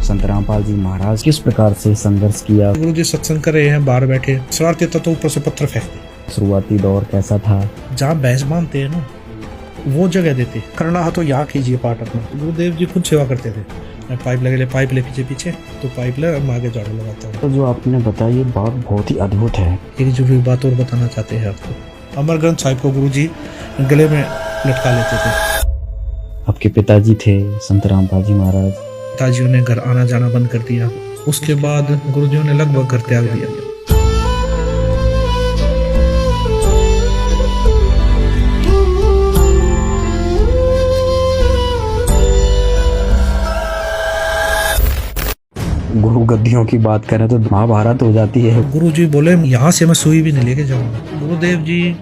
संत रामपाल जी महाराज किस प्रकार से संघर्ष किया। गुरु जी सत्संग कर रहे हैं, बाहर बैठे शरारती तत्व ऊपर से पत्थर फेंकते। शुरुआती दौर कैसा था। जहाँ भैंस बांधते हैं ना वो जगह देते, करना हो तो यहाँ कीजिए पाठ अपना। गुरुदेव जी खुद सेवा करते थे, पाइप लगे, पाइप ले पीछे पीछे तो पाइप ले, हम आगे झाड़ू लगाता हूँ। तो जो आपने बताया ये बात बहुत ही अद्भुत है। एक जरूरी बात और बताना चाहते हैं आपको। अमर ग्रंथ साहिब को गुरु जी गले में लटका लेते थे। आपके पिताजी थे संत रामपाल जी महाराज। पिताजियों ने घर आना जाना बंद कर दिया। उसके बाद गुरुजियों ने लगभग घर त्याग दिया। गुरु गद्दियों की बात करें तो महाभारत हो जाती है। गुरु जी बोले यहाँ से मैं सुई भी नहीं लेके जाऊंगा। गुरुदेव जी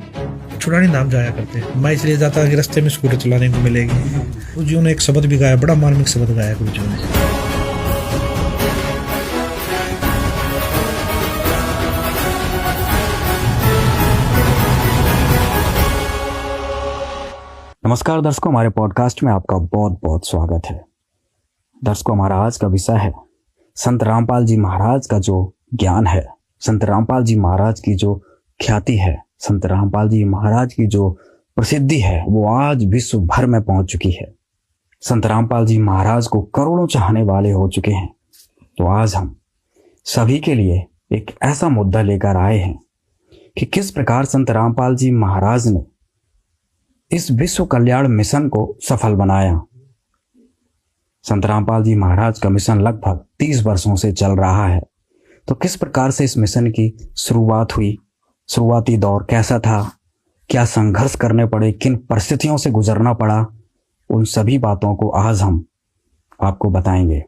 छुड़ानी नाम जाया करते, मैं इसलिए जाता कि रास्ते में स्कूटर चलाने को मिलेगी। गुरु जी ने एक शब्द भी गाया, बड़ा मार्मिक शब्द गाया गुरु जी ने। नमस्कार दर्शकों, हमारे पॉडकास्ट में आपका बहुत बहुत स्वागत है। दर्शकों, हमारा आज का विषय है संत रामपाल जी महाराज का जो ज्ञान है, संत रामपाल जी महाराज की जो ख्याति है, संत रामपाल जी महाराज की जो प्रसिद्धि है वो आज विश्व भर में पहुंच चुकी है। संत रामपाल जी महाराज को करोड़ों चाहने वाले हो चुके हैं। तो आज हम सभी के लिए एक ऐसा मुद्दा लेकर आए हैं कि किस प्रकार संत रामपाल जी महाराज ने इस विश्व कल्याण मिशन को सफल बनाया। संत रामपाल जी महाराज का मिशन लगभग 30 वर्षों से चल रहा है। तो किस प्रकार से इस मिशन की शुरुआत हुई, शुरुआती दौर कैसा था, क्या संघर्ष करने पड़े, किन परिस्थितियों से गुजरना पड़ा, उन सभी बातों को आज हम आपको बताएंगे।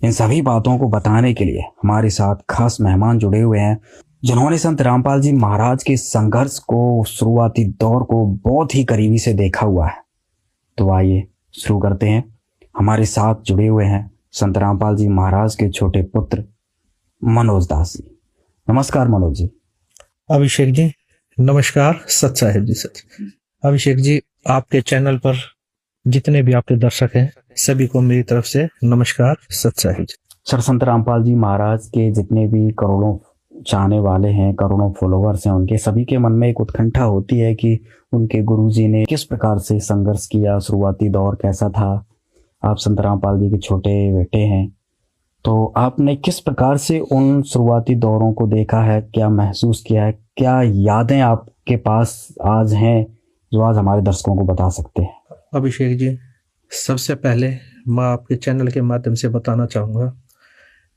इन सभी बातों को बताने के लिए हमारे साथ खास मेहमान जुड़े हुए हैं जिन्होंने संत रामपाल जी महाराज के संघर्ष को, शुरुआती दौर को बहुत ही करीबी से देखा हुआ है। तो आइए शुरू करते हैं। हमारे साथ जुड़े हुए हैं संत रामपाल जी महाराज के छोटे पुत्र मनोज दास जी। नमस्कार मनोज जी। अभिषेक जी नमस्कार। सत साहिब जी सच। अभिषेक जी, आपके चैनल पर जितने भी आपके दर्शक हैं सभी को मेरी तरफ से नमस्कार, सत साहिब जी। सर, संत रामपाल जी महाराज के जितने भी करोड़ों चाहने वाले हैं, करोड़ों फॉलोवर्स हैं, उनके सभी के मन में एक उत्कंठा होती है कि उनके गुरुजी ने किस प्रकार से संघर्ष किया, शुरुआती दौर कैसा था। आप संत रामपाल जी के छोटे बेटे हैं, तो आपने किस प्रकार से उन शुरुआती दौरों को देखा है, क्या महसूस किया है, क्या यादें आपके पास आज हैं जो आज हमारे दर्शकों को बता सकते हैं। अभिषेक जी, सबसे पहले मैं आपके चैनल के माध्यम से बताना चाहूँगा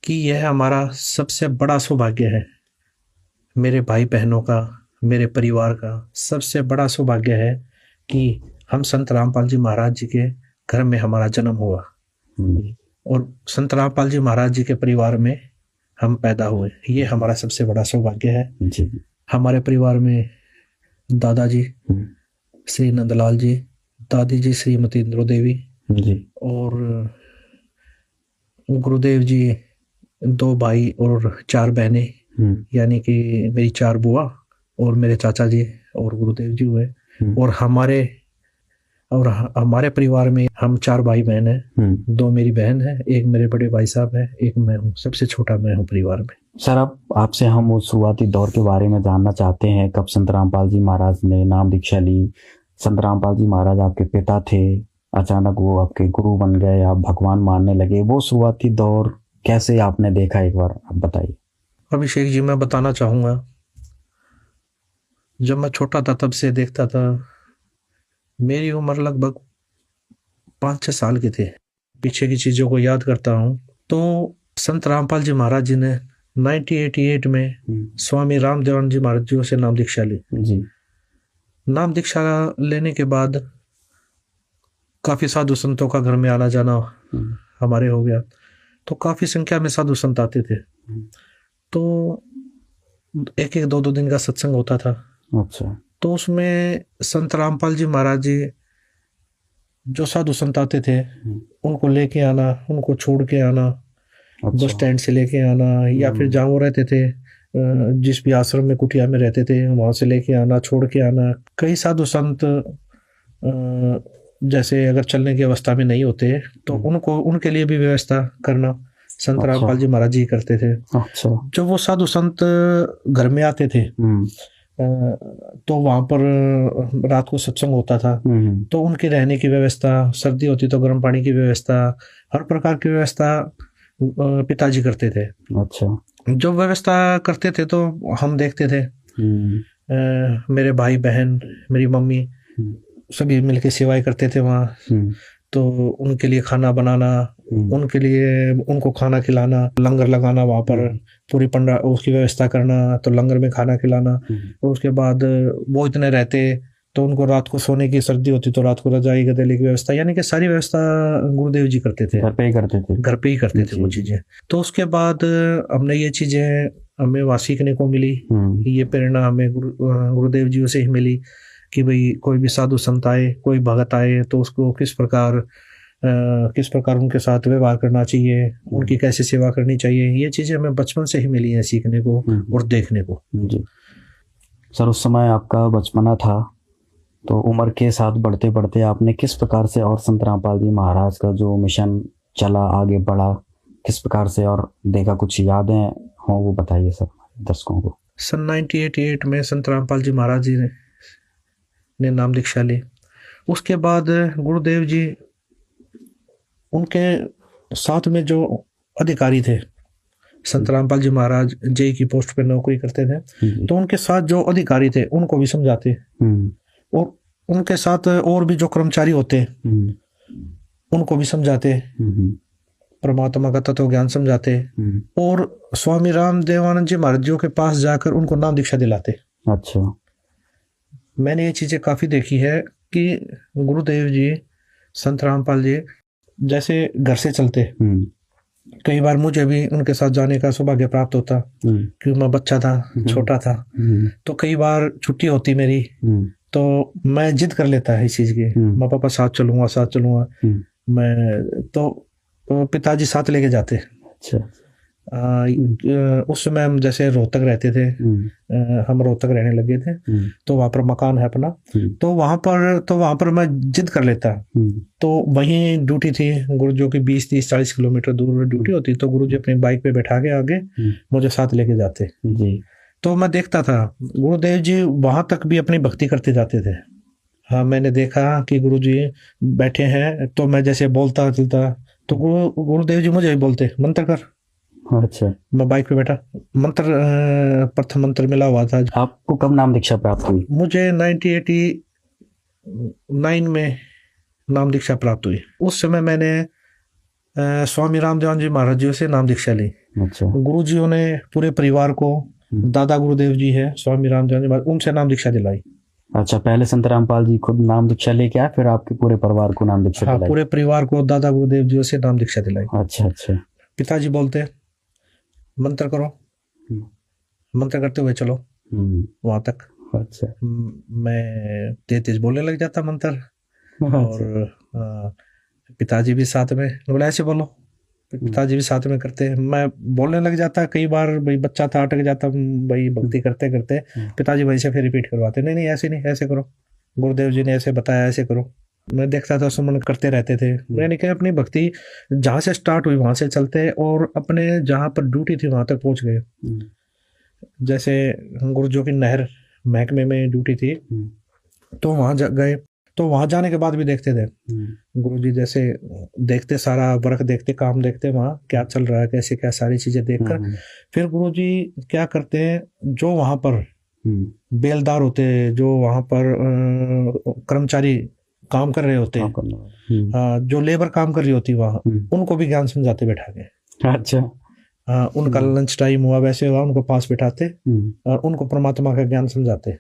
कि यह हमारा सबसे बड़ा सौभाग्य है। मेरे भाई बहनों का, मेरे परिवार का सबसे बड़ा सौभाग्य है कि हम संत रामपाल जी महाराज जी के घर में हमारा जन्म हुआ और संत रामपाल जी महाराज जी के परिवार में हम पैदा हुए। ये हमारा सबसे बड़ा सौभाग्य है जी। हमारे परिवार में दादाजी श्री नंदलाल जी, दादी जी श्रीमती इंद्रो देवी जी, और गुरुदेव जी 2 भाई और 4 बहनें, यानी कि मेरी 4 बुआ और मेरे चाचा जी और गुरुदेव जी हुए। और हमारे परिवार में हम 4 भाई बहन हैं। 2 मेरी बहन है, एक मेरे बड़े भाई साहब है, एक मैं हूँ, सबसे छोटा मैं हूँ परिवार में। सर, अब आपसे हम उस शुरुआती दौर के बारे में जानना चाहते हैं। कब संत रामपाल जी महाराज ने नाम दीक्षा ली, संत रामपाल जी महाराज आपके पिता थे, अचानक वो आपके गुरु बन गए, आप भगवान मानने लगे, वो शुरुआती दौर कैसे आपने देखा, एक बार आप बताइए। अभिषेक जी, मैं बताना चाहूँगा, जब मैं छोटा था तब से देखता था। मेरी उम्र लगभग 5-6 साल की थे। पीछे की चीज़ों को याद करता हूँ तो संत रामपाल जी महाराज जी ने 1988 में स्वामी रामदेवानंद जी महाराज जी से नाम दीक्षा ली जी। नाम दीक्षा लेने के बाद काफ़ी साधु संतों का घर में आना जाना हमारे हो गया। तो काफ़ी संख्या में साधु संत आते थे। तो 1-1, 2-2 दिन का सत्संग होता था। अच्छा। तो उसमें संत रामपाल जी महाराज जी जो साधु संत आते थे उनको लेके आना, उनको छोड़ के आना, बस स्टैंड से लेके आना, या फिर जहाँ वो रहते थे, जिस भी आश्रम में कुटिया में रहते थे वहाँ से लेके आना, छोड़ के आना। कई साधु संत जैसे अगर चलने की अवस्था में नहीं होते तो उनको, उनके लिए भी व्यवस्था करना, संत अच्छा। रामपाल जी महाराज जी करते थे। अच्छा। जब वो साधु संत घर में आते थे तो वहाँ पर रात को सत्संग होता था, तो उनके रहने की व्यवस्था, सर्दी होती तो गर्म पानी की व्यवस्था, हर प्रकार की व्यवस्था पिताजी करते थे। अच्छा। जो व्यवस्था करते थे तो हम देखते थे। मेरे भाई बहन, मेरी मम्मी, सभी मिलके सेवाएं करते थे वहाँ। तो उनके लिए खाना बनाना, उनके लिए उनको खाना खिलाना, लंगर लगाना वहाँ पर, पूरी पंडा उसकी व्यवस्था करना, तो लंगर में खाना खिलाना। और उसके बाद वो इतने रहते तो उनको रात को सोने की, सर्दी होती तो रात को रजाई गदेले की व्यवस्था, यानी कि सारी व्यवस्था गुरुदेव जी करते थे। घर पे ही करते थे। घर पे ही करते थे वो चीजें। तो उसके बाद हमने ये चीजें हमें वहाँ सीखने को मिली। ये प्रेरणा हमें गुरुदेव जी से ही मिली कि भाई कोई भी साधु संत आए, कोई भगत आए तो उसको किस प्रकार उनके साथ व्यवहार करना चाहिए, उनकी कैसे सेवा करनी चाहिए। ये चीजें हमें बचपन से ही मिली हैं सीखने को और देखने को। जी सर, उस समय आपका बचपना था, तो उम्र के साथ बढ़ते बढ़ते आपने किस प्रकार से और संत रामपाल जी महाराज का जो मिशन चला, आगे बढ़ा, किस प्रकार से और देखा, कुछ यादें हो वो बताइए सर दर्शकों को। सन 1988 में संत रामपाल जी महाराज जी ने नाम दीक्षा ली। उसके बाद गुरुदेव जी, उनके साथ में जो अधिकारी थे, संत रामपाल जी महाराज जेई की पोस्ट पे नौकरी करते थे, तो उनके साथ जो अधिकारी थे उनको भी समझाते, और उनके साथ और भी जो कर्मचारी होते उनको भी समझाते, परमात्मा का तत्व ज्ञान समझाते, और स्वामी राम देवानंद जी महाराज जी के पास जाकर उनको नाम दीक्षा दिलाते। अच्छा। मैंने ये चीजें काफी देखी है कि गुरुदेव जी, संत रामपाल जी जैसे घर से चलते, कई बार मुझे भी उनके साथ जाने का सौभाग्य प्राप्त होता, क्योंकि मैं बच्चा था, छोटा था। तो कई बार छुट्टी होती मेरी, तो मैं जिद कर लेता है इस चीज की, मैं पापा साथ चलूंगा। मैं तो पिताजी साथ लेके जाते। अच्छा। उस समय हम जैसे रोहतक रहते थे, हम रोहतक रहने लगे थे, तो वहां पर मकान है अपना, तो वहां पर मैं जिद कर लेता। तो वहीं ड्यूटी थी गुरु जी की, 20-30-40 किलोमीटर दूर ड्यूटी होती, तो गुरु जी अपनी बाइक पे बैठा के आगे मुझे साथ लेके जाते जी। तो मैं देखता था गुरुदेव जी वहां तक भी अपनी भक्ति करते जाते थे। हाँ, मैंने देखा कि गुरु जी बैठे हैं, तो मैं जैसे बोलता चलता, तो गुरुदेव जी मुझे भी बोलते, मंत्र कर। अच्छा। मैं बाइक पे बैठा, प्रथम मंत्र मिला हुआ था। आपको कब नाम दीक्षा प्राप्त हुई? मुझे 1989 में नाम दीक्षा प्राप्त हुई। उस समय मैंने स्वामी रामदेव जी महाराज जी से नाम दीक्षा ली। अच्छा। गुरु जियों ने पूरे परिवार को, दादा गुरुदेव जी है स्वामी रामदेव जी महाराज, उनसे नाम दीक्षा दिलाई। अच्छा, पहले संत रामपाल जी खुद नाम दीक्षा लेके आए, फिर आपके पूरे परिवार को नाम दीक्षा दिलाई? हाँ, पूरे परिवार को दादा गुरुदेव जी से नाम दीक्षा दिलाई। अच्छा अच्छा। पिताजी बोलते मंत्र करो, मंत्र करते हुए चलो वहां तक। अच्छा। मैं तेज बोलने लग जाता मंत्र। अच्छा। और पिताजी भी साथ में, बोला ऐसे बोलो, पिताजी भी साथ में करते, मैं बोलने लग जाता। कई बार भाई बच्चा था, अटक जाता भाई भक्ति करते करते, पिताजी वहीं से फिर रिपीट करवाते, नहीं ऐसे नहीं, ऐसे करो, गुरुदेव जी ने ऐसे बताया, ऐसे करो। मैं देखता था सुमन करते रहते थे। मैंने कहा अपनी भक्ति जहाँ से स्टार्ट हुई वहां से चलते, और अपने जहाँ पर ड्यूटी थी वहां तक पहुंच गए। जैसे गुरु जी की नहर महकमे में ड्यूटी थी, तो वहां गए, तो वहां जाने के बाद भी देखते थे गुरु जी, जैसे देखते, सारा वर्क देखते, काम देखते, वहाँ क्या चल रहा है, कैसे क्या, सारी चीजें देखकर फिर गुरु जी क्या करते हैं, जो वहां पर बेलदार होते, जो वहां पर कर्मचारी काम कर रहे होते, जो लेबर काम कर रही होती वहाँ, उनको भी ज्ञान समझाते बैठा के। अच्छा। उनका लंच टाइम हुआ, वैसे हुआ, उनको पास बैठाते और उनको परमात्मा का ज्ञान समझाते।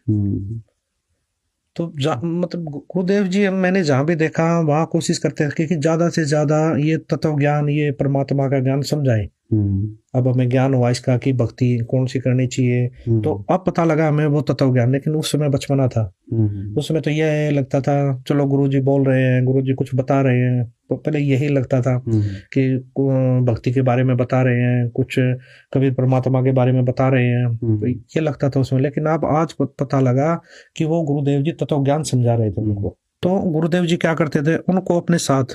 तो मतलब गुरुदेव जी मैंने जहाँ भी देखा वहाँ कोशिश करते हैं कि ज्यादा से ज्यादा ये तत्व ज्ञान, ये परमात्मा का ज्ञान समझाएं। अब हमें ज्ञान हुआ इसका कि भक्ति कौन सी करनी चाहिए, तो अब पता लगा हमें वो तत्व ज्ञान। लेकिन उस समय बचपना था, उस समय तो यह लगता था चलो गुरुजी बोल रहे हैं, गुरुजी कुछ बता रहे हैं, तो पहले यही लगता था कि भक्ति के बारे में बता रहे हैं, कुछ कभी परमात्मा के बारे में बता रहे हैं, तो ये लगता था उसमें। लेकिन अब आज पता लगा कि वो गुरुदेव जी तत्व ज्ञान समझा रहे थे उनको। तो गुरुदेव जी क्या करते थे, उनको अपने साथ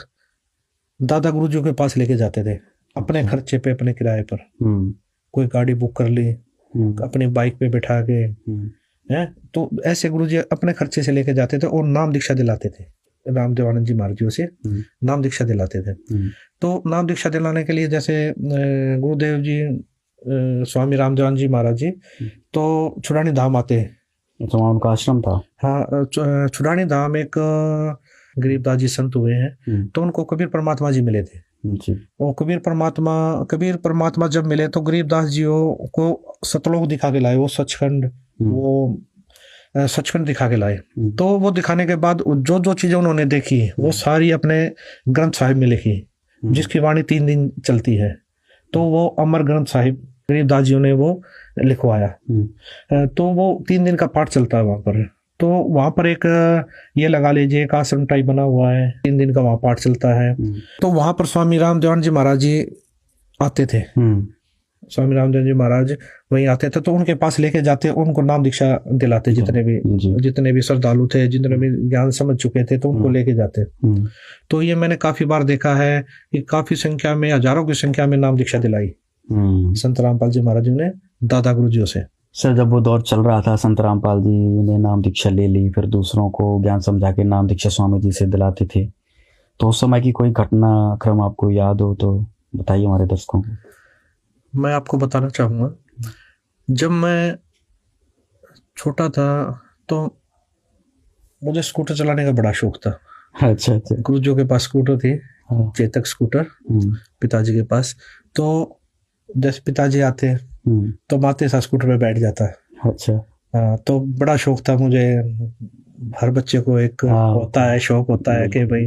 दादा गुरु जी के पास लेके जाते थे। अपने खर्चे पे, अपने किराए पर। हम्म कोई गाड़ी बुक कर ली, हम्म अपनी बाइक पे बैठा के, हैं, तो ऐसे गुरुजी अपने खर्चे से लेके जाते थे और नाम दीक्षा दिलाते थे। रामदेवानंद जी महाराज जी से नाम दीक्षा दिलाते थे। तो नाम दीक्षा दिलाने के लिए जैसे गुरुदेव जी स्वामी रामदेवानंद जी महाराज जी तो छुड़ानी धाम आते हैं। तो वहाँ उनका आश्रम था। हाँ, छुड़ानी धाम एक गरीबदास जी संत हुए हैं, तो उनको कबीर परमात्मा जी मिले थे जी। और कबीर परमात्मा जब मिले तो गरीबदास जी को सतलोक दिखा के लाए, वो सचखंड, वो सचखंड दिखा के लाए। तो वो दिखाने के बाद जो जो चीजें उन्होंने देखी वो सारी अपने ग्रंथ साहिब में लिखी, जिसकी वाणी 3 दिन चलती है। तो वो अमर ग्रंथ साहिब गरीबदास जी ने वो लिखवाया। तो वो 3 दिन का पाठ चलता है वहां पर। तो वहां पर एक ये लगा लीजिए एक आश्रम टाइप बना हुआ है, 3 दिन का वहां पाठ चलता है। तो वहां पर स्वामी रामदेवानंद जी महाराज जी आते थे। स्वामी रामदेव जी महाराज वहीं आते थे, तो उनके पास लेके जाते, उनको नाम दीक्षा दिलाते। जितने भी श्रद्धालु थे, जितने भी ज्ञान समझ चुके थे, तो उनको लेके जाते। तो ये मैंने काफी बार देखा है कि काफी संख्या में, हजारों की संख्या में नाम दीक्षा दिलाई संत रामपाल जी महाराज ने दादा गुरुजियों से। सर, जब वो दौर चल रहा था, संत रामपाल जी ने नाम दीक्षा ले ली, फिर दूसरों को ज्ञान समझा के नाम दीक्षा स्वामी जी से दिलाते थे, तो उस समय की कोई घटना क्रम आपको याद हो तो बताइए हमारे दर्शकों को। मैं आपको बताना चाहूँगा, जब मैं छोटा था तो मुझे स्कूटर चलाने का बड़ा शौक था। अच्छा अच्छा। गुरुजियों के पास स्कूटर थी, चेतक स्कूटर, पिताजी के पास। तो जैसे पिताजी आते तो माते साथ स्कूटर पे बैठ जाता। अच्छा। तो बड़ा शौक था मुझे। हर बच्चे को एक होता है, शौक होता है कि भाई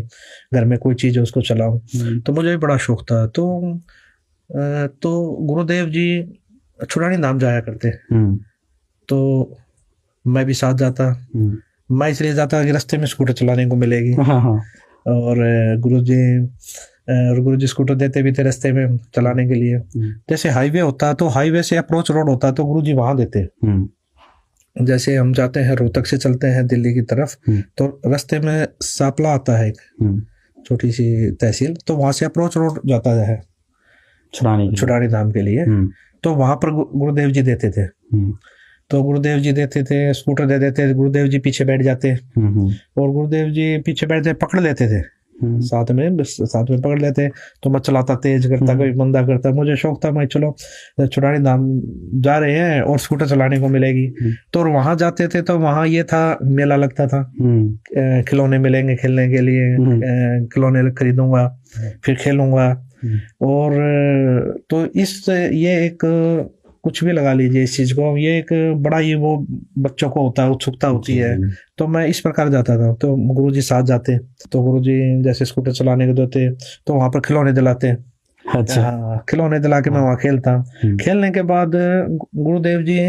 घर में कोई चीज़ है उसको चलाऊं। तो मुझे भी बड़ा शौक था। तो गुरुदेव जी छुड़ानी धाम जाया करते, तो मैं भी साथ जाता। मैं इसलिए जाता कि रास्ते में स्कूटर चलाने को मिलेगी। और गुरुजी स्कूटर देते भी थे रास्ते में चलाने के लिए। जैसे हाईवे होता तो हाईवे से अप्रोच रोड होता तो गुरुजी वहां देते। जैसे हम जाते हैं, रोहतक से चलते हैं दिल्ली की तरफ, तो रास्ते में सापला आता है, एक छोटी सी तहसील, तो वहां से अप्रोच रोड जाता है छुड़ानी धाम के लिए। तो वहां पर गुरुदेव जी देते थे। तो गुरुदेव जी देते थे, स्कूटर दे देते, गुरुदेव जी पीछे बैठ जाते और गुरुदेव जी पीछे बैठते पकड़ लेते थे, साथ में पकड़ लेते। तो मैं चलाता, तेज करता, कोई मंदा करता। मुझे शौक था, मैं चलो छुड़ानी धाम जा रहे हैं और स्कूटर चलाने को मिलेगी। तो वहां जाते थे तो वहां ये था, मेला लगता था, खिलौने मिलेंगे खेलने के लिए, खिलौने खरीदूंगा, फिर खेलूंगा। और तो ये एक कुछ भी लगा लीजिए इस चीज को, ये एक बड़ा ही वो बच्चों को होता है, उत्सुकता होती है। तो मैं इस प्रकार जाता था। तो गुरुजी साथ जाते, तो गुरुजी जैसे स्कूटर चलाने को देते तो वहां पर खिलौने दिलाते। अच्छा। खिलौने दिला के मैं वहां खेलता। खेलने के बाद गुरुदेव जी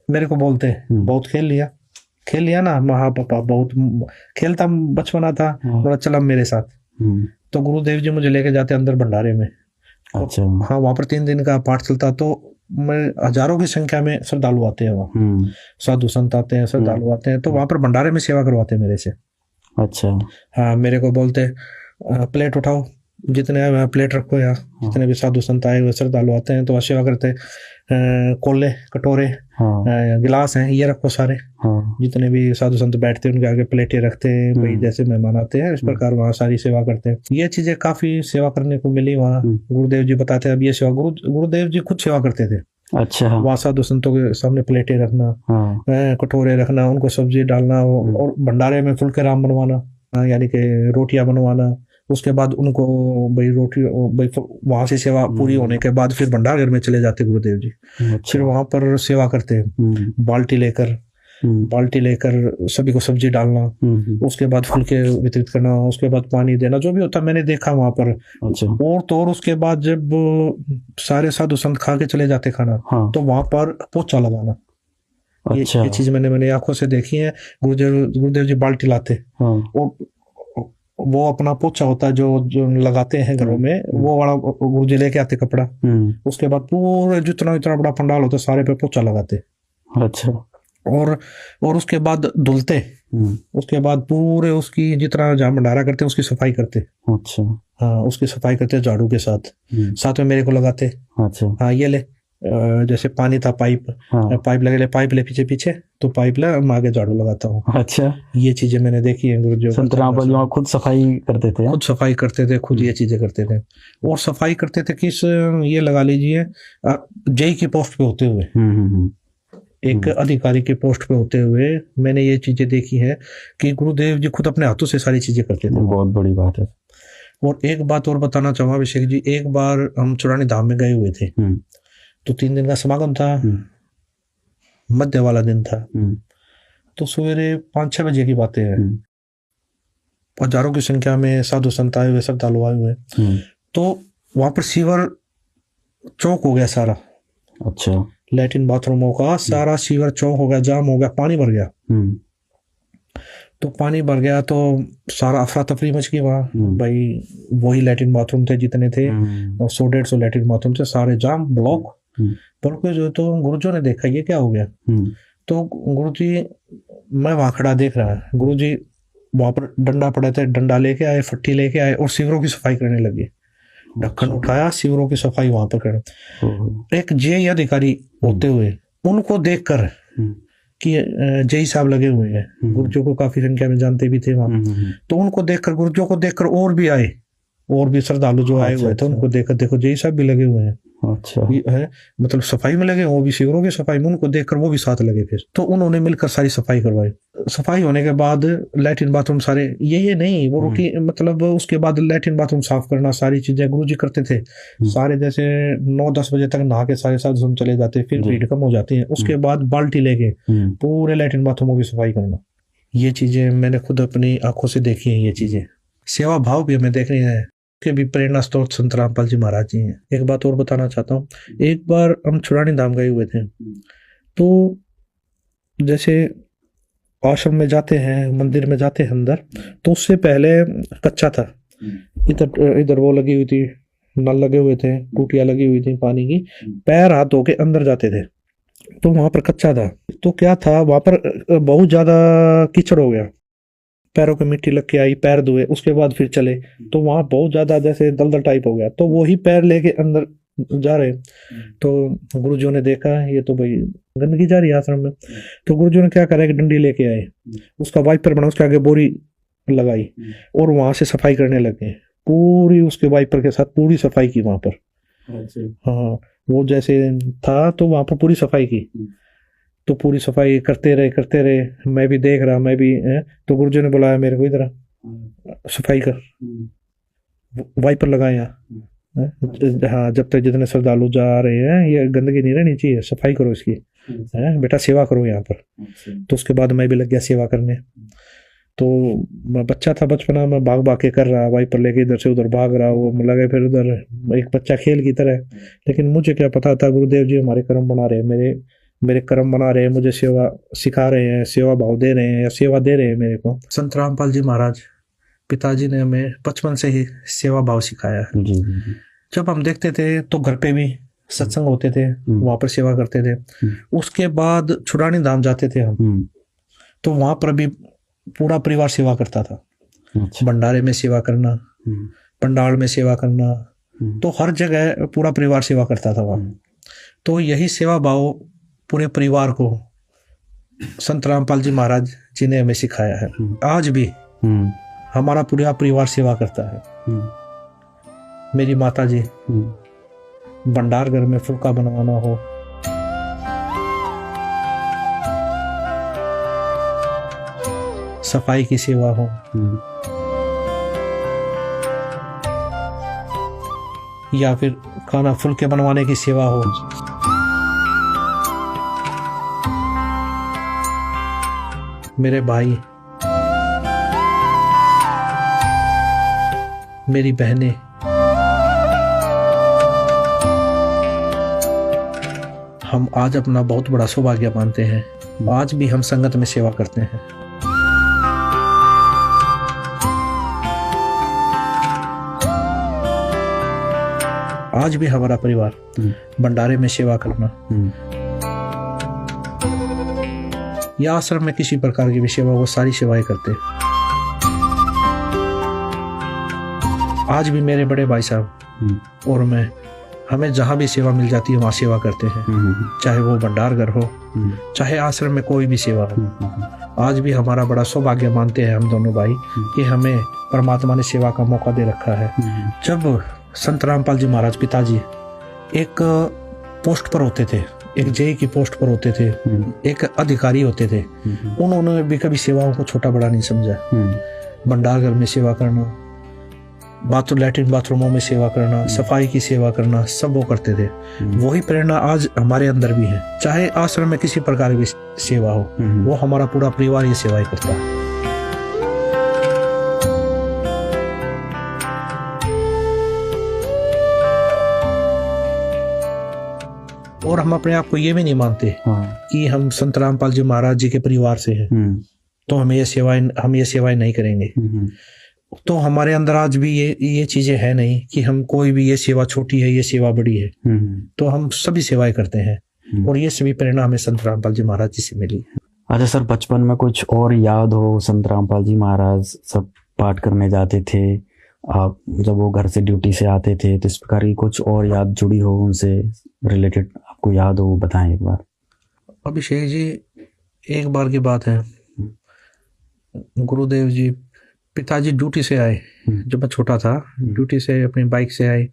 मेरे को बोलते, बहुत खेल लिया ना। हाँ पापा, बहुत खेलता, बचपना था, बोला चल अब मेरे साथ। तो गुरुदेव जी मुझे लेके जाते अंदर भंडारे में। अच्छा। हाँ, वहां पर 3 दिन का पाठ चलता। तो मैं हजारों की संख्या में श्रद्धालु आते हैं वहाँ, साधु संत आते हैं, श्रद्धालु आते हैं। तो वहां पर भंडारे में सेवा करवाते मेरे से। अच्छा। हाँ, मेरे को बोलते प्लेट उठाओ, जितने प्लेट रखो, यहाँ जितने भी साधु संत आए हुए श्रद्धालु आते हैं तो सेवा करते। कोले, कटोरे, गिलास हैं, ये रखो सारे। जितने भी साधु संत बैठते हैं उनके आगे प्लेटें रखते हैं, भाई जैसे मेहमान आते हैं इस प्रकार वहाँ सारी सेवा करते हैं। ये चीजें काफी सेवा करने को मिली वहाँ। गुरुदेव जी बताते हैं अब ये सेवा, गुरुदेव जी खुद सेवा करते थे। अच्छा। वहाँ साधु संतों के सामने प्लेटें रखना, कटोरे रखना, उनको सब्जी डालना और भंडारे में फुलके राम बनवाना, यानी कि रोटियां बनवाना। उसके बाद उनको भाई रोटी, भाई वहां से सेवा पूरी होने के बाद फिर भंडारघर में चले जाते गुरुदेव जी। फिर वहां पर सेवा करते हैं, बाल्टी लेकर सभी को सब्जी डालना, उसके बाद फुलके वितरित करना, उसके बाद पानी देना, जो भी होता मैंने देखा वहां पर। और तो और उसके बाद जब सारे साधु संत खा के चले जाते खाना, तो वहां पर पोछा लगाना। ये चीज मैंने आंखों से देखी है। गुरुदेव जी बाल्टी लाते और वो अपना पोछा होता है जो लगाते हैं घरों में, वो वाला गुरुजी लेके आते कपड़ा। उसके बाद पूरे जितना बड़ा पंडाल होता है सारे पे पोछा लगाते। अच्छा। और उसके बाद धुलते। उसके बाद पूरे उसकी जितना जहाँ भंडारा करते हैं उसकी सफाई करते। अच्छा। हाँ, उसकी सफाई करते झाड़ू के साथ। साथ में मेरे को लगाते। अच्छा। हाँ ये ले, जैसे पानी था पाइप, हाँ। पाइप लगे ले, पाइप ले पीछे पीछे, तो पाइप ले मैं आगे झाड़ू लगाता हूँ। अच्छा। ये चीजें मैंने देखी है गुरुजी। संत रामपाल जी वहाँ खुद सफाई करते थे? खुद सफाई करते थे, खुद ये चीजें करते थे। और सफाई करते थे किस, ये लगा लीजिए जेई की पोस्ट पे होते हुए, एक अधिकारी के पोस्ट पे होते हुए मैंने ये चीजें देखी है कि गुरुदेव जी खुद अपने हाथों से सारी चीजें करते थे। बहुत बड़ी बात है। और एक बात और बताना चाहूंगा अभिषेक जी, एक बार हम चुरानी धाम में गए हुए थे, तो 3 दिन का समागम था, मध्य वाला दिन था। तो सवेरे 5-6 बजे की बातें हैं, हजारों की संख्या में साधु संत आए हुए, श्रद्धालु आए हुए। तो वहां पर सीवर चौक हो गया सारा। अच्छा। लैट्रिन बाथरूमों का सारा सीवर चौक हो गया, जाम हो गया, पानी भर गया। तो पानी भर गया तो सारा अफरा तफरी मच गई वहाँ। भाई वही लैट्रिन बाथरूम थे जितने थे, और 100-150 लैट्रिन बाथरूम थे, सारे जाम, ब्लॉक। बल्कि जो तो गुरुजी ने देखा ये क्या हो गया। तो गुरुजी, मैं वहां खड़ा देख रहा है, गुरुजी वहां पर डंडा पड़े थे, डंडा लेके आए, फट्टी लेके आए और सीवरों की सफाई करने लगे। ढक्कन उठाया, सीवरों की सफाई वहां पर कर। एक जेई अधिकारी होते हुए उनको देखकर कि जेई साहब लगे हुए हैं, गुरुजों को काफी संख्या में जानते भी थे वहां, तो उनको देखकर, गुरुजों को देखकर और भी आए, और भी श्रद्धालु जो आए हुए थे उनको देखकर, देखो जेई साहब भी लगे हुए हैं। अच्छा। है मतलब सफाई में लगे, वो भी शिविरों की सफाई में, उनको देखकर वो भी साथ लगे। फिर तो उन्होंने मिलकर सारी सफाई करवाई। सफाई होने के बाद लैट्रिन बाथरूम सारे, ये नहीं वो रुकी, मतलब उसके बाद लैट्रिन बाथरूम साफ करना, सारी चीजें गुरुजी करते थे सारे। जैसे 9-10 बजे तक नहा के सारे साथ हम चले जाते, फिर भीड़ कम हो जाती है, उसके बाद बाल्टी लेके पूरे लैट्रिन बाथरूमों की सफाई करना। ये चीजें मैंने खुद अपनी आंखों से देखी है। ये चीजें सेवा भाव भी हमें देखनी है, के भी प्रेरणा स्रोत संत रामपाल जी महाराज जी हैं। एक बात और बताना चाहता हूँ, एक बार हम चुरानी धाम गए हुए थे, तो जैसे आश्रम में जाते हैं, मंदिर में जाते हैं अंदर, तो उससे पहले कच्चा था। इधर वो लगी हुई थी, नल लगे हुए थे, टूटियां लगी हुई थी पानी की, पैर हाथ धो के अंदर जाते थे। तो वहां पर कच्चा था, तो क्या था वहां पर बहुत ज्यादा कीचड़ हो गया, पैरों पे मिट्टी लग के आई, पैर धोए, उसके बाद फिर चले, तो वहां बहुत ज्यादा जैसे दलदल टाइप हो गया। तो वही पैर लेके अंदर जा रहे, तो गुरुजी ने देखा ये तो भाई गंदगी जा रही है आश्रम में। तो गुरुजी ने क्या करा, एक डंडी लेके आए, उसका वाइपर बना, उसके आगे बोरी लगाई और वहां से सफाई करने लगे। पूरी उसके वाइपर के साथ पूरी सफाई की वहां पर। हाँ, वो जैसे था तो वहां पर पूरी सफाई की, तो पूरी सफाई करते रहे। मैं भी देख रहा, मैं भी तो गुरुजी ने बुलाया मेरे को, इधर सफाई कर, वाइपर लगाया। हाँ, जब तक जितने श्रद्धालु जा रहे हैं ये गंदगी नहीं रहनी चाहिए, सफाई करो इसकी, बेटा सेवा करो यहाँ पर। तो उसके बाद मैं भी लग गया सेवा करने। तो मैं बच्चा था, बचपना में भाग भाग के कर रहा, वाइपर लेके इधर से उधर भाग रहा, वो लगे फिर उधर एक बच्चा खेल की तरह। लेकिन मुझे क्या पता था गुरुदेव जी हमारे कर्म बना रहे हैं, मेरे कर्म बना रहे हैं, मुझे सेवा सिखा रहे हैं, सेवा भाव दे रहे हैं या सेवा दे रहे हैं मेरे को। संत रामपाल जी महाराज पिताजी ने हमें बचपन से ही सेवा भाव सिखाया है। जब हम देखते थे तो घर पे भी सत्संग होते थे, वहां पर सेवा करते थे। उसके बाद छुड़ानी धाम जाते थे हम, तो वहां पर भी पूरा परिवार सेवा करता था। भंडारे में सेवा करना, पंडाल में सेवा करना, तो हर जगह पूरा परिवार सेवा करता था वहां। तो यही सेवा भाव पूरे परिवार को संत रामपाल जी महाराज जी ने हमें सिखाया है। आज भी हमारा पूरा परिवार सेवा करता है। मेरी माता जी भंडार घर में फुल्का बनवाना हो, सफाई की सेवा हो, या फिर खाना फुल्के बनवाने की सेवा हो, मेरे भाई, मेरी बहनें, हम आज अपना बहुत बड़ा सौभाग्य मानते हैं। आज भी हम संगत में सेवा करते हैं। आज भी हमारा परिवार भंडारे में सेवा करना या आश्रम में किसी प्रकार की भी सेवा, वो सारी सेवाएं करते हैं। आज भी मेरे बड़े भाई साहब और मैं, हमें जहाँ भी सेवा मिल जाती है वहाँ सेवा करते हैं, चाहे वो भंडार घर हो, चाहे आश्रम में कोई भी सेवा हो। आज भी हमारा बड़ा सौभाग्य मानते हैं हम दोनों भाई कि हमें परमात्मा ने सेवा का मौका दे रखा है। जब संत रामपाल जी महाराज पिताजी एक पोस्ट पर होते थे, एक जेई की पोस्ट पर होते थे, एक अधिकारी होते थे, उन्होंने भी कभी सेवाओं को छोटा बड़ा नहीं समझा। भंडार घर में सेवा करना, लैट्रिन बाथरूमों में सेवा करना, सफाई की सेवा करना, सब वो करते थे। वही प्रेरणा आज हमारे अंदर भी है। चाहे आश्रम में किसी प्रकार की सेवा हो, वो हमारा पूरा परिवार ये सेवाएं करता है। और हम अपने आप को ये भी नहीं मानते कि हम संत रामपाल जी महाराज जी के परिवार से हैं, तो हम ये सेवाएं नहीं करेंगे। तो हमारे अंदर आज भी ये चीजें है नहीं कि हम कोई भी ये सेवा छोटी है, ये सेवा बड़ी है। तो हम सभी सेवाएं करते हैं और ये सभी प्रेरणा हमें संत रामपाल जी महाराज जी से मिली। अच्छा सर, बचपन में कुछ और याद हो? संत रामपाल जी महाराज सब पाठ करने जाते थे, आप जब वो घर से ड्यूटी से आते थे, तो इस प्रकार की कुछ और याद जुड़ी हो उनसे रिलेटेड, आपको याद हो, वो बताएं एक बार। अभिषेक जी, एक बार की बात है, गुरुदेव जी पिताजी ड्यूटी से आए, जब मैं छोटा था, ड्यूटी से अपनी बाइक से आए,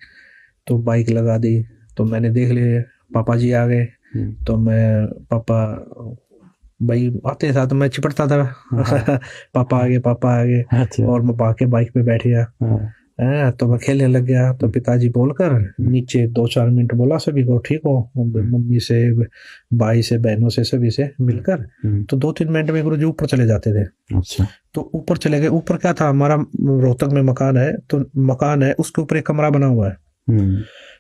तो बाइक लगा दी, तो मैंने देख लिया पापा जी आ गए, तो मैं पापा भाई आते था तो मैं चिपटता था पापा आ गए अच्छा। और मैं भाग के बाइक पे बैठ गया। तो मैं खेलने लग गया, तो पिताजी बोलकर नीचे 2-4 मिनट बोला सभी को, ठीक हो, मम्मी से, भाई से, बहनों से, सभी से मिलकर। तो 2-3 मिनट में गुरुजी ऊपर चले जाते थे। अच्छा। तो ऊपर चले गए। ऊपर क्या था, हमारा रोहतक में मकान है, तो मकान है उसके ऊपर एक कमरा बना हुआ है,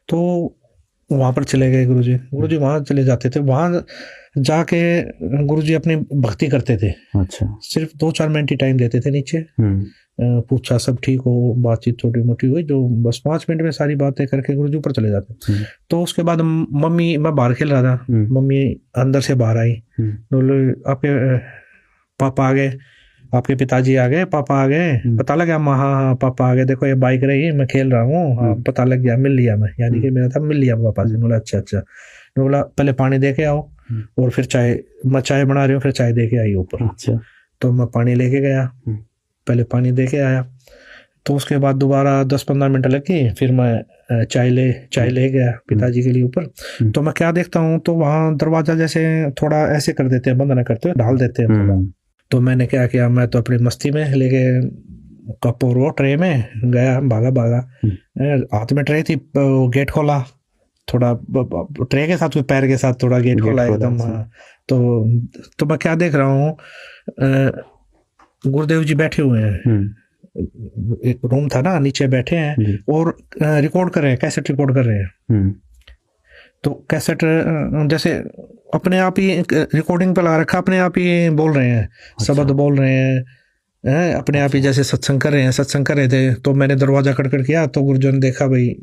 तो वहां पर चले गए गुरुजी वहां चले जाते थे। वहां जाके गुरुजी अपनी भक्ति करते थे। अच्छा। सिर्फ 2-4 मिनट ही टाइम देते थे नीचे, पूछा सब ठीक हो, बातचीत छोटी मोटी हुई, जो बस 5 मिनट में सारी बातें करके गुरुजी ऊपर चले जाते। तो उसके बाद मम्मी, मैं बाहर खेल रहा था, मम्मी अंदर से बाहर आई, बोले आपके पापा आ गए, आपके पिताजी आ गए, पापा आ गए, पता लगा? हाँ पापा आ गए, देखो ये बाइक रही, मैं खेल रहा हूँ, हाँ पता लग गया, मिल लिया मैं, यानी कि मेरा था मिल लिया पापा से। बोला अच्छा। बोला पहले पानी दे के आओ और फिर चाय, मैं चाय बना रही हूँ, फिर चाय दे के आई ऊपर। अच्छा। तो मैं पानी लेके गया, पहले पानी दे के आया, तो उसके बाद दोबारा 10-15 मिनट लगे, फिर मैं चाय ले गया पिताजी के लिए ऊपर। तो मैं क्या देखता हूँ, तो वहाँ दरवाजा जैसे थोड़ा ऐसे कर देते हैं, बंद ना करते हुए ढाल देते हैं थोड़ा। तो मैंने क्या किया, मैं तो अपनी मस्ती में लेके कप और वो ट्रे में गया, भागा, हाथ में ट्रे थी, गेट खोला, थोड़ा ट्रे के साथ, पैर के साथ थोड़ा गेट खोला एकदम। तो मैं क्या देख रहा हूँ, गुरुदेव जी बैठे हुए हैं, एक रूम था ना, नीचे बैठे हैं और रिकॉर्ड कर रहे हैं, कैसेट रिकॉर्ड कर रहे हैं। तो कैसेट जैसे अपने आप ही रिकॉर्डिंग पे लगा रखा, अपने आप ही बोल रहे हैं, शब्द बोल रहे हैं, अपने आप ही जैसे सत्संग कर रहे थे। तो मैंने दरवाजा खटखट किया, तो गुरुजन ने देखा भाई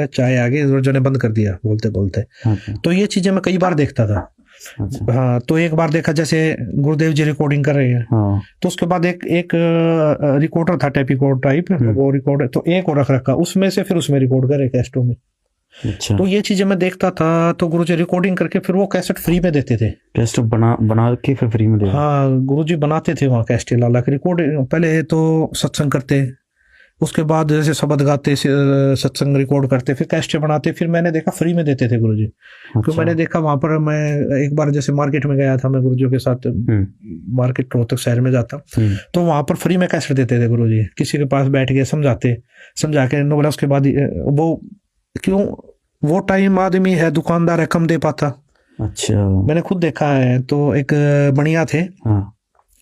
चाय आ गई, गुरुजन ने बंद कर दिया बोलते बोलते। तो ये चीजें मैं कई बार देखता था। हाँ, तो एक बार देखा जैसे गुरुदेव जी रिकॉर्डिंग कर रहे हैं, तो उसके बाद एक रिकॉर्डर था, टेप रिकॉर्ड टाइप, वो रिकॉर्ड, तो एक और रखा, उसमें से फिर उसमें रिकॉर्ड करे कैसेटों में। अच्छा। तो ये चीजें मैं देखता था, तो गुरुजी रिकॉर्डिंग करके फिर वो कैसेट फ्री में देते थे, कैसेट बना के फिर फ्री में देते। हाँ, गुरुजी बनाते थे वहाँ कैसेट लाला के रिकॉर्ड। पहले तो सत्संग करते, उसके बाद जैसे शब्द गाते, सत्संग रिकॉर्ड करते, फिर कैसेट बनाते, फिर मैंने देखा फ्री में देते थे गुरुजी। फिर मैंने देखा वहां पर, मैं एक बार जैसे मार्केट में गया था, मैं गुरुजी के साथ मार्केट रोहतक शहर में जाता, तो वहां पर फ्री में कैसेट देते थे गुरुजी, किसी के पास बैठ के समझा के बोला। उसके बाद वो क्यों, वो टाइम आदमी है, दुकानदार है, कम दे पाता। अच्छा। मैंने खुद देखा है। तो एक बनिया थे,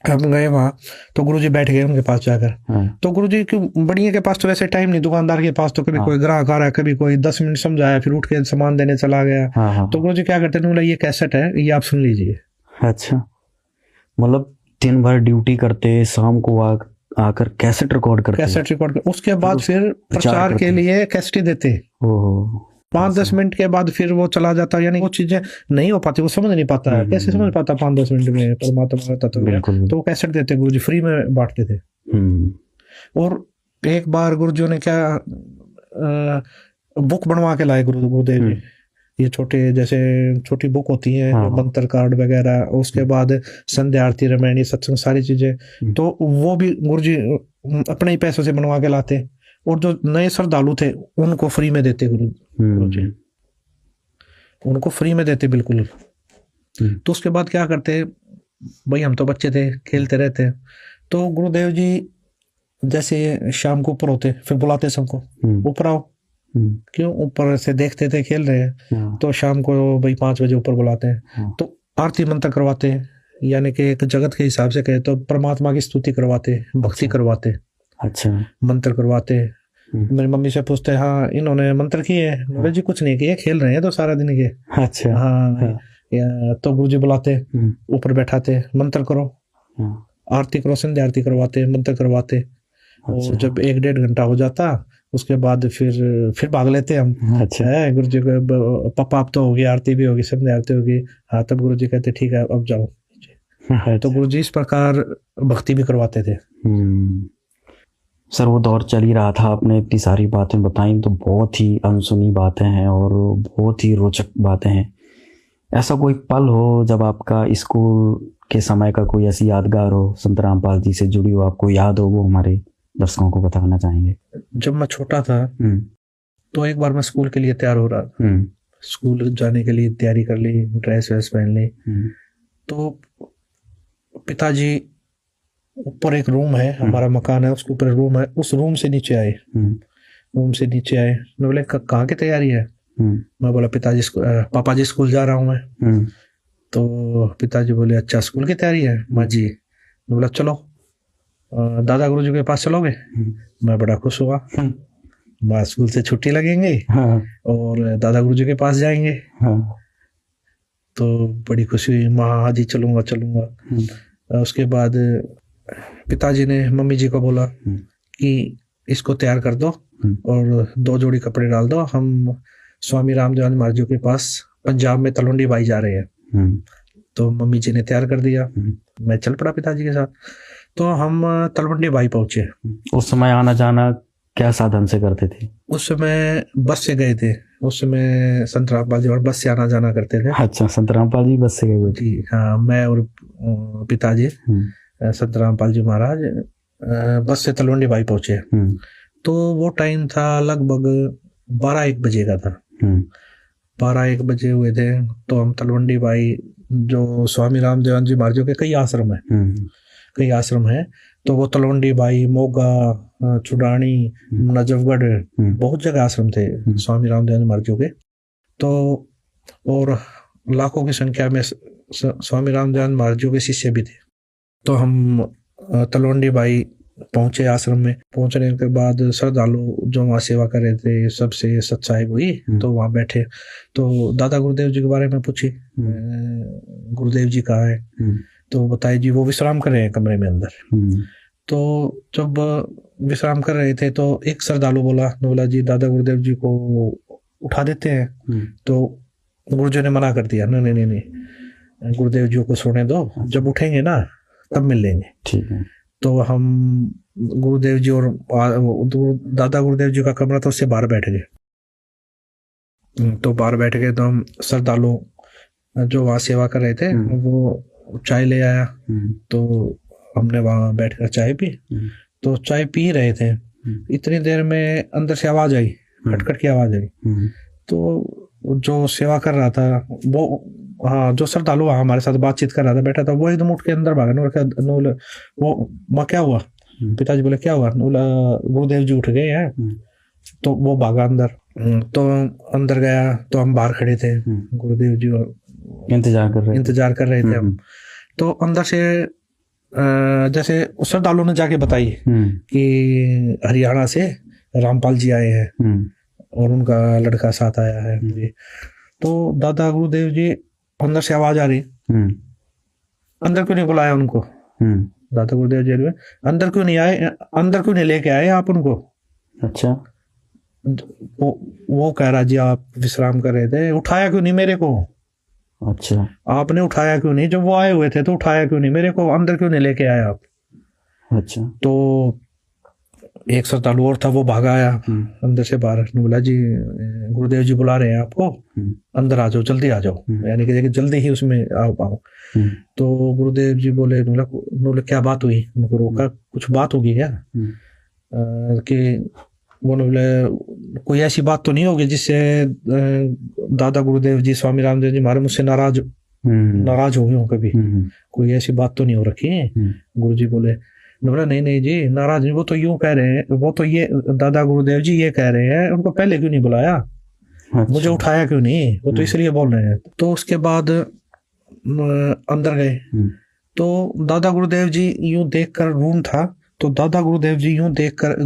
हम गए वहां, तो गुरुजी बैठ गए उनके पास जाकर। तो गुरुजी क्यों, बनिया के पास तो वैसे टाइम नहीं, दुकानदार के पास तो कभी कोई ग्राहक आ रहा है, कभी कोई 10 मिनट समझाया, फिर उठ के सामान देने चला गया। तो गुरुजी क्या करते हैं, ये कैसेट है, ये आप सुन लीजिए। अच्छा, मतलब दिन भर ड्यूटी करते, शाम को आकर कैसेट रिकॉर्ड करते, उसके बाद फिर प्रचार के लिए कैसेट देते। 5-10 मिनट के बाद फिर वो चला जाता, यानी वो चीजें नहीं हो पाती, वो समझ नहीं पाता है, कैसे समझ पाता 5-10 मिनट में परमात्मा का तत्व। तो वो कैसेट देते, गुरुजी फ्री में बांटते थे। और एक बार गुरुजी ने क्या बुक बनवा के लाए गुरुदेव जी। ये छोटे जैसे छोटी बुक होती है, हाँ। मंत्र कार्ड वगैरह, उसके बाद संध्या आरती रामायण ये सत्संग सारी चीजें, तो वो भी गुरुजी अपने ही पैसों से बनवा के लाते, और जो नए श्रद्धालु थे उनको फ्री में देते गुरुजी, उनको फ्री में देते बिल्कुल। तो उसके बाद क्या करते भाई, हम तो बच्चे थे खेलते रहते, तो गुरुदेव जी जैसे शाम को ऊपर होते फिर बुलाते सबको ऊपर आओ, क्यों ऊपर से देखते थे खेल रहे हैं, तो शाम को भाई 5 बजे ऊपर बुलाते हैं, तो आरती मंत्र करवाते हैं, यानी कि एक जगत के हिसाब से कहे तो परमात्मा की स्तुति करवाते, भक्ति करवाते, अच्छा मंत्र करवाते। मेरी मम्मी से पूछते हाँ इन्होंने मंत्र किए है, बोले जी कुछ नहीं किए, खेल रहे हैं तो सारा दिन के। अच्छा हाँ, तो गुरुजी बुलाते ऊपर बैठाते, मंत्र करो, आरती करो, संध्या आरती करवाते, मंत्र करवाते। और जब 1-1.5 घंटा हो जाता उसके बाद फिर भाग लेते हम। अच्छा है, गुरु जी को पापा अब तो होगी, आरती भी होगी, संध्या आरती होगी, हाँ तब गुरु जी कहते ठीक है अब जाओ। अच्छा। तो गुरु जी इस प्रकार भक्ति भी करवाते थे। सर वो दौर चल ही रहा था, आपने इतनी सारी बातें बताई तो बहुत ही अनसुनी बातें हैं और बहुत ही रोचक बातें हैं। ऐसा कोई पल हो जब आपका स्कूल के समय का कोई ऐसी यादगार हो संत रामपाल जी से जुड़ी हो, आपको याद हो, वो हमारे दर्शकों को बताना चाहेंगे? जब मैं छोटा था तो एक बार मैं स्कूल के लिए तैयार हो रहा था, स्कूल जाने के लिए तैयारी कर ली, ड्रेस वेस पहन ली, तो पिताजी ऊपर एक रूम है, हमारा मकान है उसके ऊपर रूम है, उस रूम से नीचे आए, मैं बोले कहाँ की तैयारी है? मैं बोला पिताजी पापा जी स्कूल जा रहा हूँ मैं। तो पिताजी बोले अच्छा स्कूल की तैयारी है? माँ जी। मैं बोला चलो दादा गुरु जी के पास चलोगे? मैं बड़ा खुश हुआ, माँ स्कूल से छुट्टी लगेंगे और दादा गुरु जी के पास जाएंगे। तो बड़ी खुशी हुई, माँ हाँ जी चलूंगा चलूंगा। उसके बाद पिताजी ने मम्मी जी को बोला कि इसको तैयार कर दो और 2 जोड़ी कपड़े डाल दो, हम स्वामी रामदेव महाराज जी के पास पंजाब में तलवंडी बाई जा रहे हैं। तो मम्मी जी ने तैयार कर दिया, मैं चल पड़ा पिताजी के साथ। तो हम तलवंडी बाई पहुंचे। उस समय आना जाना क्या साधन से करते थे? उस समय बस से गए थे, उस समय संत रामपाल जी और बस से आना जाना करते थे। अच्छा, संत रामपाल जी बस से गए थे? जी हाँ, मैं और पिताजी संत रामपाल जी महाराज बस से तलवंडी बाई पहुंचे। तो वो टाइम था लगभग 12-1 बजे का था, 12-1 बजे हुए थे। तो हम तलवंडी बाई, जो स्वामी रामदेव जी महाराज के कई आश्रम है, तो वो तलवंडी बाई, मोगा, चुडानी, नजफगढ़, बहुत जगह आश्रम थे स्वामी रामदेव महाराज के। तो और लाखों की संख्या में स्वामी रामदेव महाराज के शिष्य भी थे। तो हम तलवंडी बाई पहुंचे आश्रम में। पहुंचने के बाद श्रद्धालु जो वहाँ सेवा कर रहे थे सबसे सत्साहिब हुई, तो वहाँ बैठे। तो दादा गुरुदेव जी के बारे में पूछी, गुरुदेव जी कहाँ है? तो बताए जी वो विश्राम कर रहे हैं कमरे में अंदर। तो जब विश्राम कर रहे थे तो एक श्रद्धालु बोला जी दादा गुरुदेव जी को उठा देते हैं। तो गुरुजी ने मना कर दिया, नहीं, गुरुदेव जी को सोने दो, जब उठेंगे ना तब मिल लेंगे। ठीक है। तो हम गुरुदेव जी और दादा गुरुदेव जी का कमरा तो उससे बाहर बैठ गए। तो बाहर बैठ गए तो हम श्रद्धालु जो वहाँ सेवा कर रहे थे वो चाय ले आया, तो हमने वहाँ बैठकर चाय पी। तो चाय पी रहे थे, इतनी देर में अंदर से आवाज आई, खटखट की आवाज आई। तो जो सेवा कर रहा था वो, हाँ जो श्रद्धालु वहाँ हमारे साथ बातचीत कर रहा था बैठा था, वो एकदम उठ के अंदर भागा। वो माँ क्या हुआ? पिताजी बोले क्या हुआ? गुरुदेव जी उठ गए हैं। तो वो भागा अंदर। तो अंदर गया तो हम बाहर खड़े थे, गुरुदेव जी इंतजार कर रहे थे हम। तो अंदर से जैसे श्रद्धालु ने जाके बताई कि हरियाणा से रामपाल जी आए हैं और उनका लड़का साथ आया है। तो दादा गुरुदेव जी, अंदर से आवाज आ रही, अंदर क्यों नहीं बुलाया उनको? दादा गुरुदेव जी अंदर क्यों नहीं आए, अंदर क्यों नहीं लेके आए आप उनको? अच्छा। वो कह रहा जी आप विश्राम कर रहे थे, उठाया क्यों नहीं मेरे को? अच्छा, आपने उठाया क्यों नहीं? जब वो आए हुए थे तो उठाया क्यों नहीं मेरे को? अंदर क्यों नहीं लेके आए आप? अच्छा। तो एक श्रद्धालु और था, वो भागा आया अंदर से बाहर, ने बोला जी गुरुदेव जी बुला रहे हैं आपको, अंदर आ जाओ, जल्दी आ जाओ, यानी कि जल्दी ही उसमें आओ। तो गुरुदेव जी बोले, बोले क्या बात हुई? उनको रोका, कुछ बात होगी क्या? कि वो बोले कोई ऐसी बात तो नहीं होगी जिससे दादा गुरुदेव जी स्वामी रामदेव जी महाराज मुझसे नाराज हो गए हो कभी? कोई ऐसी बात तो नहीं हो रखी है? गुरु जी बोले, बोला नहीं जी, नाराज नहीं, वो तो यूं कह रहे हैं, वो तो ये दादा गुरुदेव जी ये कह रहे हैं, उनको पहले क्यों नहीं बुलाया? अच्छा। मुझे उठाया क्यों नहीं? वो तो इसलिए बोल रहे हैं। तो उसके बाद अंदर गए, तो दादा गुरुदेव जी यूं देखकर, रूम था, तो दादा गुरुदेव जी यूं देखकर,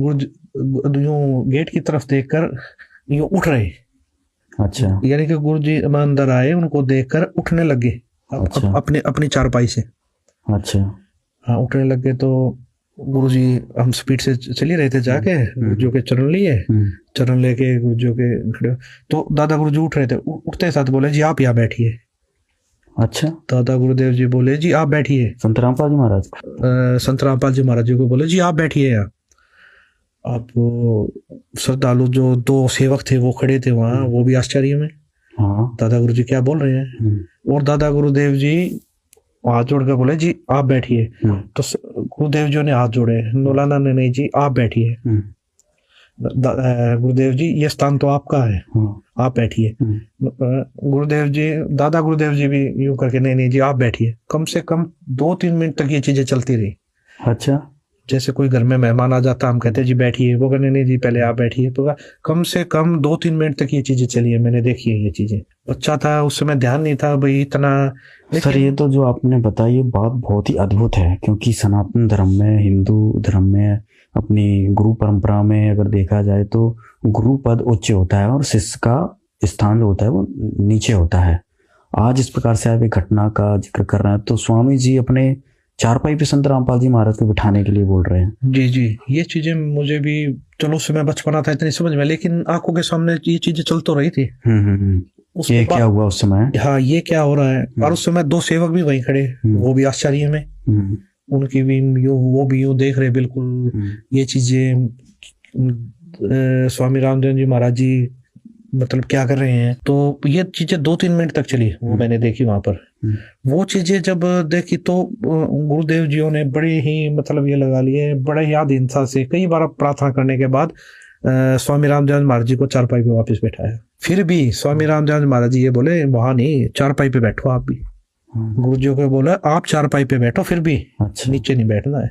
यूं गेट की तरफ देखकर यूं उठ रहे। अच्छा। यानी कि गुरु जी अंदर आए, उनको देखकर उठने लगे। अच्छा। अपनी चारपाई से। अच्छा। हाँ, उठने लगे। तो गुरु जी, हम स्पीड से चल ही रहे थे, जाके गुरु जी के चरण लिए, चरण लेके गुरु जी के खड़े, तो दादा गुरु जी उठ रहे थे। उठते साथ बोले, जी आप यहाँ बैठिए। अच्छा। दादा गुरुदेव जी बोले, जी आप बैठिए। संत रामपाल जी महाराज, संत रामपाल जी महाराज जी को बोले, जी आप बैठिए यहाँ। आप श्रद्धालु जो दो सेवक थे वो खड़े थे वहां, वो भी आश्चर्य में, हाँ, दादा गुरु जी क्या बोल रहे हैं। और दादा गुरुदेव जी हाथ जोड़कर बोले, जी आप बैठिए। तो गुरुदेव जी ने हाथ जोड़े, मौलाना ने, नहीं जी आप बैठिए। गुरुदेव जी ये स्थान तो आपका है, आप बैठिए। गुरुदेव जी, दादा गुरुदेव जी भी यूं करके, नहीं जी आप बैठिए। कम से कम 2-3 मिनट तक ये चीजें चलती रही। अच्छा। जैसे कोई घर में मेहमान आ जाता, हम कहते जी बैठिए, वो कहने नहीं जी पहले आप बैठिए। तो कम से कम 2-3 मिनट तक ये चीजें चली है, मैंने देखी है ये चीजें। बच्चा था उस समय, ध्यान नहीं था भाई इतना। सर ये तो जो आपने बताई, ये बात बहुत ही अद्भुत है, क्योंकि सनातन धर्म में, हिंदू धर्म में, अपनी गुरु परंपरा में अगर देखा जाए तो गुरु पद उच्च होता है और शिष्य का स्थान जो होता है वो नीचे होता है। आज इस प्रकार से आप एक घटना का जिक्र कर रहे हैं, तो स्वामी जी अपने चारपाई पे संत रामपाल जी महाराज को बिठाने के लिए बोल रहे हैं। जी जी, ये चीजें मुझे भी, चलो उस समय बचपना था, इतनी समझ में, लेकिन आंखों के सामने ये चीजें चल तो रही थी। ये क्या हुआ उस समय? हाँ, ये क्या हो रहा है? और उस समय 2 सेवक भी वहीं खड़े, वो भी आश्चर्य में, उनकी भी वो भी यूं देख रहे बिल्कुल ये चीजें, स्वामी रामदेव जी महाराज जी मतलब क्या कर रहे हैं। तो ये चीजें 2-3 मिनट तक चली, वो मैंने देखी वहां पर। वो चीजें जब देखी तो गुरुदेव जी ने बड़े ही मतलब ये लगा लिए, बड़े ही आधीनता से कई बार प्रार्थना करने के बाद स्वामी रामदेव महाराज जी को चारपाई पे वापस बैठाया। फिर भी स्वामी रामदेव महाराज जी ये बोले, वहां नहीं, चारपाई पे बैठो आप भी। गुरु जी को बोला, आप चारपाई पे बैठो फिर भी। अच्छा। नीचे नहीं बैठना है।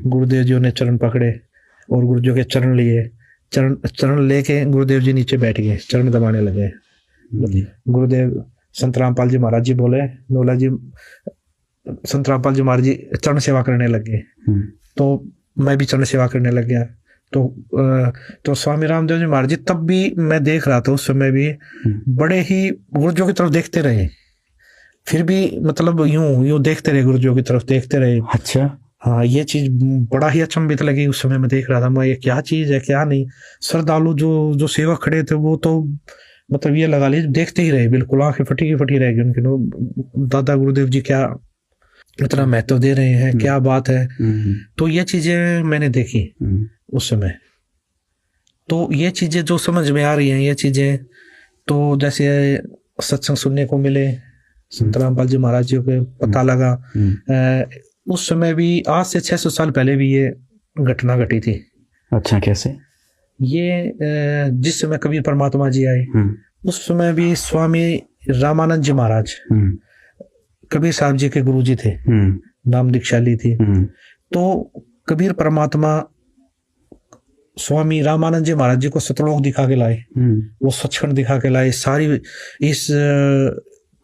गुरुदेव जी ने चरण पकड़े और गुरु जी के चरण लिए, चरण लेके गुरुदेव जी नीचे बैठ गए, चरण दबाने लगे। गुरुदेव संत रामपाल जी महाराज जी बोले, बोला जी, संत रामपाल जी महाराज जी चरण सेवा करने लगे, तो मैं भी चरण सेवा करने लग गया। तो स्वामी रामदेव जी महाराज जी तब भी मैं देख रहा था, उस समय भी बड़े ही गुरुजों की तरफ देखते रहे, फिर भी मतलब यूं देखते रहे, गुरुजों की तरफ देखते रहे। अच्छा। हाँ, ये चीज बड़ा ही अचंभित लगी उस समय, मैं देख रहा था, मैं ये क्या चीज है क्या नहीं। श्रद्धालु जो सेवक खड़े थे वो तो मतलब ये लगा लीजिए देखते ही रहे, बिल्कुल आंखें फटी रहेगी उनकी, दादा गुरुदेव जी क्या इतना महत्व दे रहे हैं, क्या बात है। तो ये चीजें मैंने देखी उस समय। तो ये चीजें जो समझ में आ रही हैं, ये चीजें तो जैसे सत्संग सुनने को मिले, संत रामपाल जी महाराज जी को पता लगा। उस समय भी आज से 600 साल पहले भी ये घटना घटी थी। अच्छा, कैसे? ये जिस समय कबीर परमात्मा जी आए, उस समय भी स्वामी रामानंद जी महाराज कबीर साहब जी के गुरु जी थे, नाम दीक्षा ली थी। तो कबीर परमात्मा स्वामी रामानंद जी महाराज जी को सतलोक दिखा के लाए, वो सचखंड दिखा के लाए, सारी इस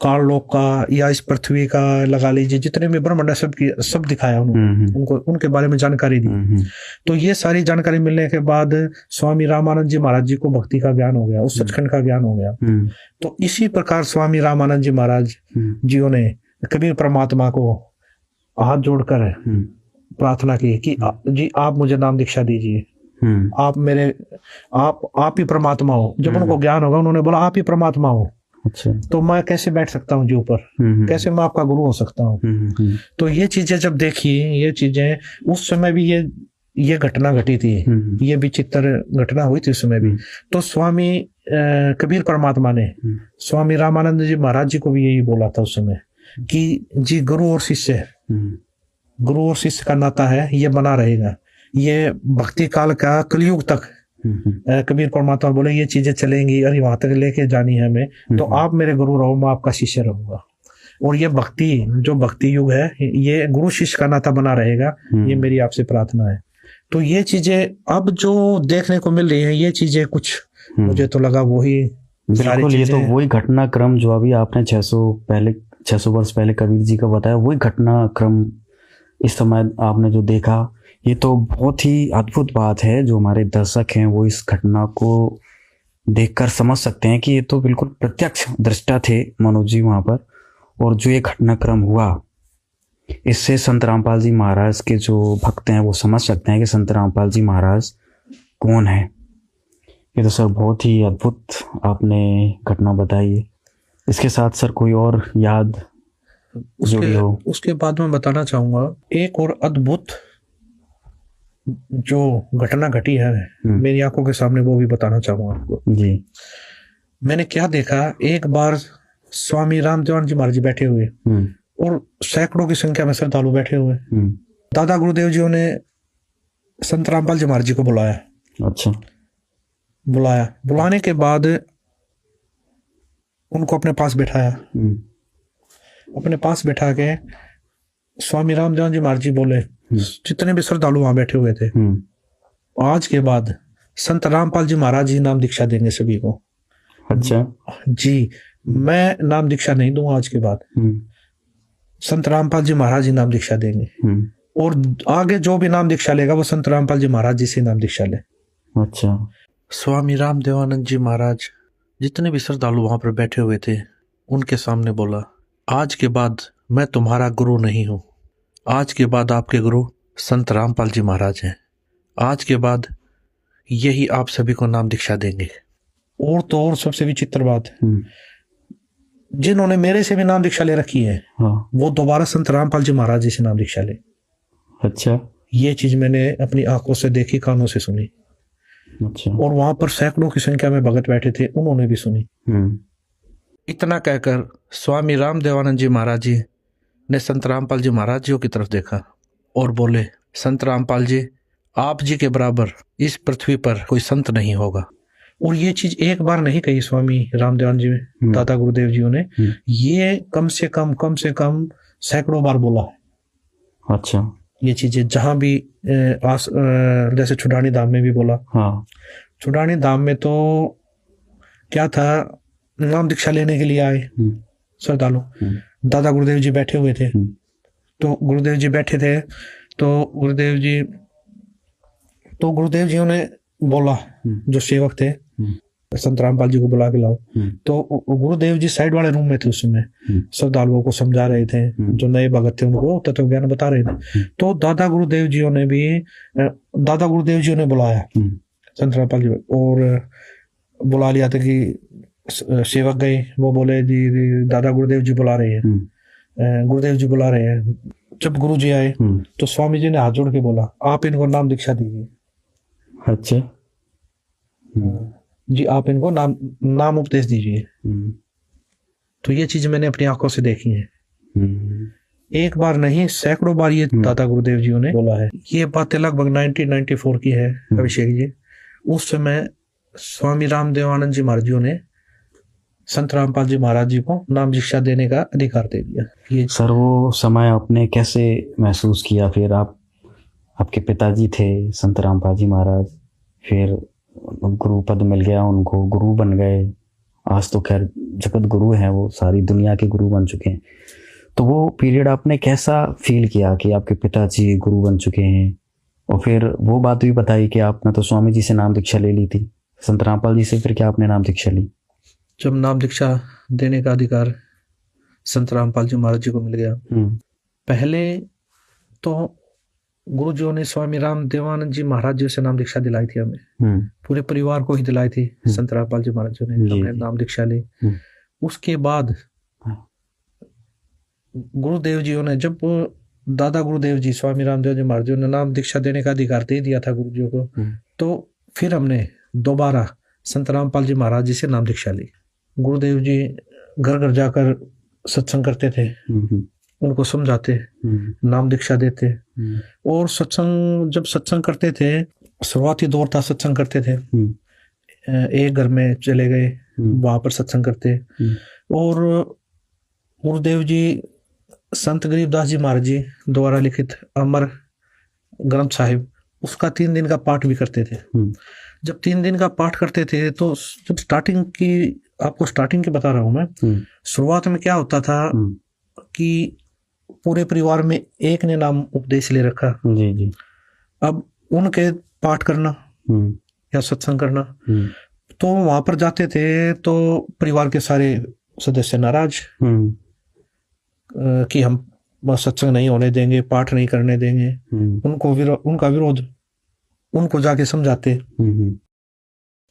काललोक का या इस पृथ्वी का लगा लीजिए जितने भी ब्रह्मांड सब दिखाया उन्होंने, उनको उनके बारे में जानकारी दी। तो ये सारी जानकारी मिलने के बाद स्वामी रामानंद जी महाराज जी को भक्ति का ज्ञान हो गया, उस सचखंड का ज्ञान हो गया। तो इसी प्रकार स्वामी रामानंद जी महाराज जी ने कबीर परमात्मा को हाथ जोड़कर प्रार्थना की कि जी आप मुझे नाम दीक्षा दीजिए, आप ही परमात्मा हो। जब उनको ज्ञान होगा, उन्होंने बोला आप ही परमात्मा हो। अच्छा। तो मैं कैसे बैठ सकता हूँ जी ऊपर, कैसे मैं आपका गुरु हो सकता हूँ। तो ये चीजें जब देखी, ये चीजें उस समय भी ये घटना घटी थी, ये विचित्र घटना हुई थी उस समय भी। तो स्वामी कबीर परमात्मा ने स्वामी रामानंद जी महाराज जी को भी यही बोला था उस समय कि जी गुरु और शिष्य, गुरु और शिष्य का नाता है, ये बना रहेगा, ये भक्ति काल का कलयुग तक। कबीर परमात्मा बोले ये चीजें चलेंगी और वहां तक लेके जानी है हमें, तो आप मेरे गुरु रहो, मैं आपका शिष्य रहूंगा। और ये भक्ति, जो भक्ति युग है, ये गुरु शिष्य का नाता बना रहेगा, ये मेरी आपसे प्रार्थना है। तो ये चीजें अब जो देखने को मिल रही है, ये चीजें कुछ मुझे तो लगा वही बिल्कुल, ये तो वही घटनाक्रम जो अभी आपने 600 वर्ष पहले कबीर जी का बताया, वही घटनाक्रम इस समय आपने जो देखा, ये तो बहुत ही अद्भुत बात है। जो हमारे दर्शक हैं वो इस घटना को देखकर समझ सकते हैं कि ये तो बिल्कुल प्रत्यक्ष दृष्टा थे मनोज जी वहाँ पर। और जो ये घटनाक्रम हुआ, इससे संत रामपाल जी महाराज के जो भक्त हैं वो समझ सकते हैं कि संत रामपाल जी महाराज कौन है। ये तो सर बहुत ही अद्भुत आपने घटना बताई है। इसके साथ सर कोई और याद जुड़ी हो? उसके बाद मैं बताना चाहूंगा एक और अद्भुत जो घटना घटी है मेरी आंखों के सामने, वो भी बताना चाहूंगा आपको जी। मैंने क्या देखा, एक बार स्वामी रामदेवानंद जी महाराज जी बैठे हुए और सैकड़ों की संख्या में श्रद्धालु बैठे हुए। दादा गुरुदेव जी ने संत रामपाल जी महाराज जी को बुलाया। अच्छा। बुलाने के बाद उनको अपने पास बैठाया। अपने पास बैठा के स्वामी रामदेवानंद जी महाराज जी बोले, जितने भी श्रद्धालु वहां बैठे हुए थे, आज के बाद संत रामपाल जी महाराज जी नाम दीक्षा देंगे सभी को। अच्छा जी, मैं नाम दीक्षा नहीं दूंगा आज के बाद, संत रामपाल जी महाराज जी नाम दीक्षा देंगे। और आगे जो भी नाम दीक्षा लेगा वो संत रामपाल जी महाराज जी से नाम दीक्षा ले। अच्छा। स्वामी रामदेवानंद जी महाराज जितने भी श्रद्धालु वहां पर बैठे हुए थे उनके सामने बोला, आज के बाद मैं तुम्हारा गुरु नहीं हूं, आज के बाद आपके गुरु संत रामपाल जी महाराज हैं। आज के बाद यही आप सभी को नाम दीक्षा देंगे। और तो और सबसे विचित्र बात, जिन्होंने मेरे से भी नाम दीक्षा ले रखी है, वो दोबारा संत रामपाल जी महाराज जी से नाम दीक्षा ले। अच्छा। ये चीज मैंने अपनी आंखों से देखी, कानों से सुनी। अच्छा। और वहां पर सैकड़ों की संख्या में भगत बैठे थे, उन्होंने भी सुनी। इतना कहकर स्वामी रामदेवानंद जी महाराज जी ने संत रामपाल जी महाराज जी की तरफ देखा और बोले, संत रामपाल जी, आप जी के बराबर इस पृथ्वी पर कोई संत नहीं होगा। और ये चीज एक बार नहीं कही स्वामी रामदेवानंद जी, दादा गुरुदेव जी ने, ये कम से कम सैकड़ों बार बोला है। अच्छा। ये चीजें जहां भी जैसे छुडानी धाम में भी बोला। हाँ। छुडानी धाम में तो क्या था, नाम दीक्षा लेने के लिए आए श्रद्धालु, दादा गुरुदेव जी बैठे हुए थे। तो गुरुदेव जी बैठे थे, तो गुरुदेव जी ने बोला, जो सेवक थे, संत रामपाल जी को बुला के लाओ। तो गुरुदेव जी साइड वाले रूम में थे उस समय, श्रद्धालुओं को समझा रहे थे, जो नए भगत थे उनको तत्व ज्ञान बता रहे थे। तो दादा गुरुदेव जी ने बुलाया संत रामपाल जी, और बुला लिया था कि सेवक गए, वो बोले जी दादा गुरुदेव जी बुला रहे हैं, गुरुदेव जी बुला रहे हैं। जब गुरु जी आए तो स्वामी जी ने हाथ जोड़ के बोला, आप इनको नाम दीक्षा दीजिए। अच्छा जी, आप इनको नाम उपदेश दीजिए। तो ये चीज मैंने अपनी आंखों से देखी है। एक बार नहीं, सैकड़ों बार ये दादा गुरुदेव जी ने बोला है। ये बातें लगभग 1994 की है अभिषेक जी। उस समय स्वामी रामदेवानंद जी महाराज जी ने संत रामपाल जी महाराज जी को नाम दीक्षा देने का अधिकार दे दिया। ये सर वो समय आपने कैसे महसूस किया? फिर आपके पिताजी थे संत रामपाल जी महाराज, फिर गुरु पद मिल गया उनको, गुरु बन गए। आज तो खैर जगत गुरु हैं, वो सारी दुनिया के गुरु बन चुके हैं। तो वो पीरियड आपने कैसा फील किया कि आपके पिताजी गुरु बन चुके हैं? और फिर वो बात भी बताई कि आपने तो स्वामी जी से नाम दीक्षा ले ली थी, संत रामपाल जी से फिर क्या आपने नाम दीक्षा ली? जब नाम दीक्षा देने का अधिकार संत रामपाल जी महाराज जी को मिल गया, पहले तो गुरु जी ने स्वामी रामदेवानंद जी महाराज जी से नाम दीक्षा दिलाई थी हमें, पूरे परिवार को ही दिलाई थी। संत रामपाल जी महाराज जी ने हमने नाम दीक्षा ली। उसके बाद गुरुदेव जी ने, जब दादा गुरुदेव जी स्वामी रामदेव जी महाराज जी ने नाम दीक्षा देने का अधिकार दे दिया था गुरु जी को। तो फिर हमने दोबारा संत रामपाल जी महाराज जी से नाम दीक्षा ली। गुरुदेव जी घर घर जाकर सत्संग करते थे, उनको समझाते, नाम दीक्षा देते। और सत्संग जब सत्संग करते थे, शुरुआती दौर था सत्संग करते थे, एक घर में चले गए, वहां पर सत्संग करते। और गुरुदेव जी संत गरीबदास जी महाराज जी द्वारा लिखित अमर ग्रंथ साहिब, उसका 3 दिन का पाठ भी करते थे। जब 3 दिन का पाठ करते थे तो जब स्टार्टिंग की, आपको स्टार्टिंग की बता रहा हूं मैं, शुरुआत में क्या होता था कि पूरे परिवार में एक ने नाम उपदेश ले रखा। जी जी। अब उनके पाठ करना या सत्संग करना, तो वहां पर जाते थे तो परिवार के सारे सदस्य नाराज कि हम सत्संग नहीं होने देंगे, पाठ नहीं करने देंगे। उनका विरोध उनको जाके समझाते,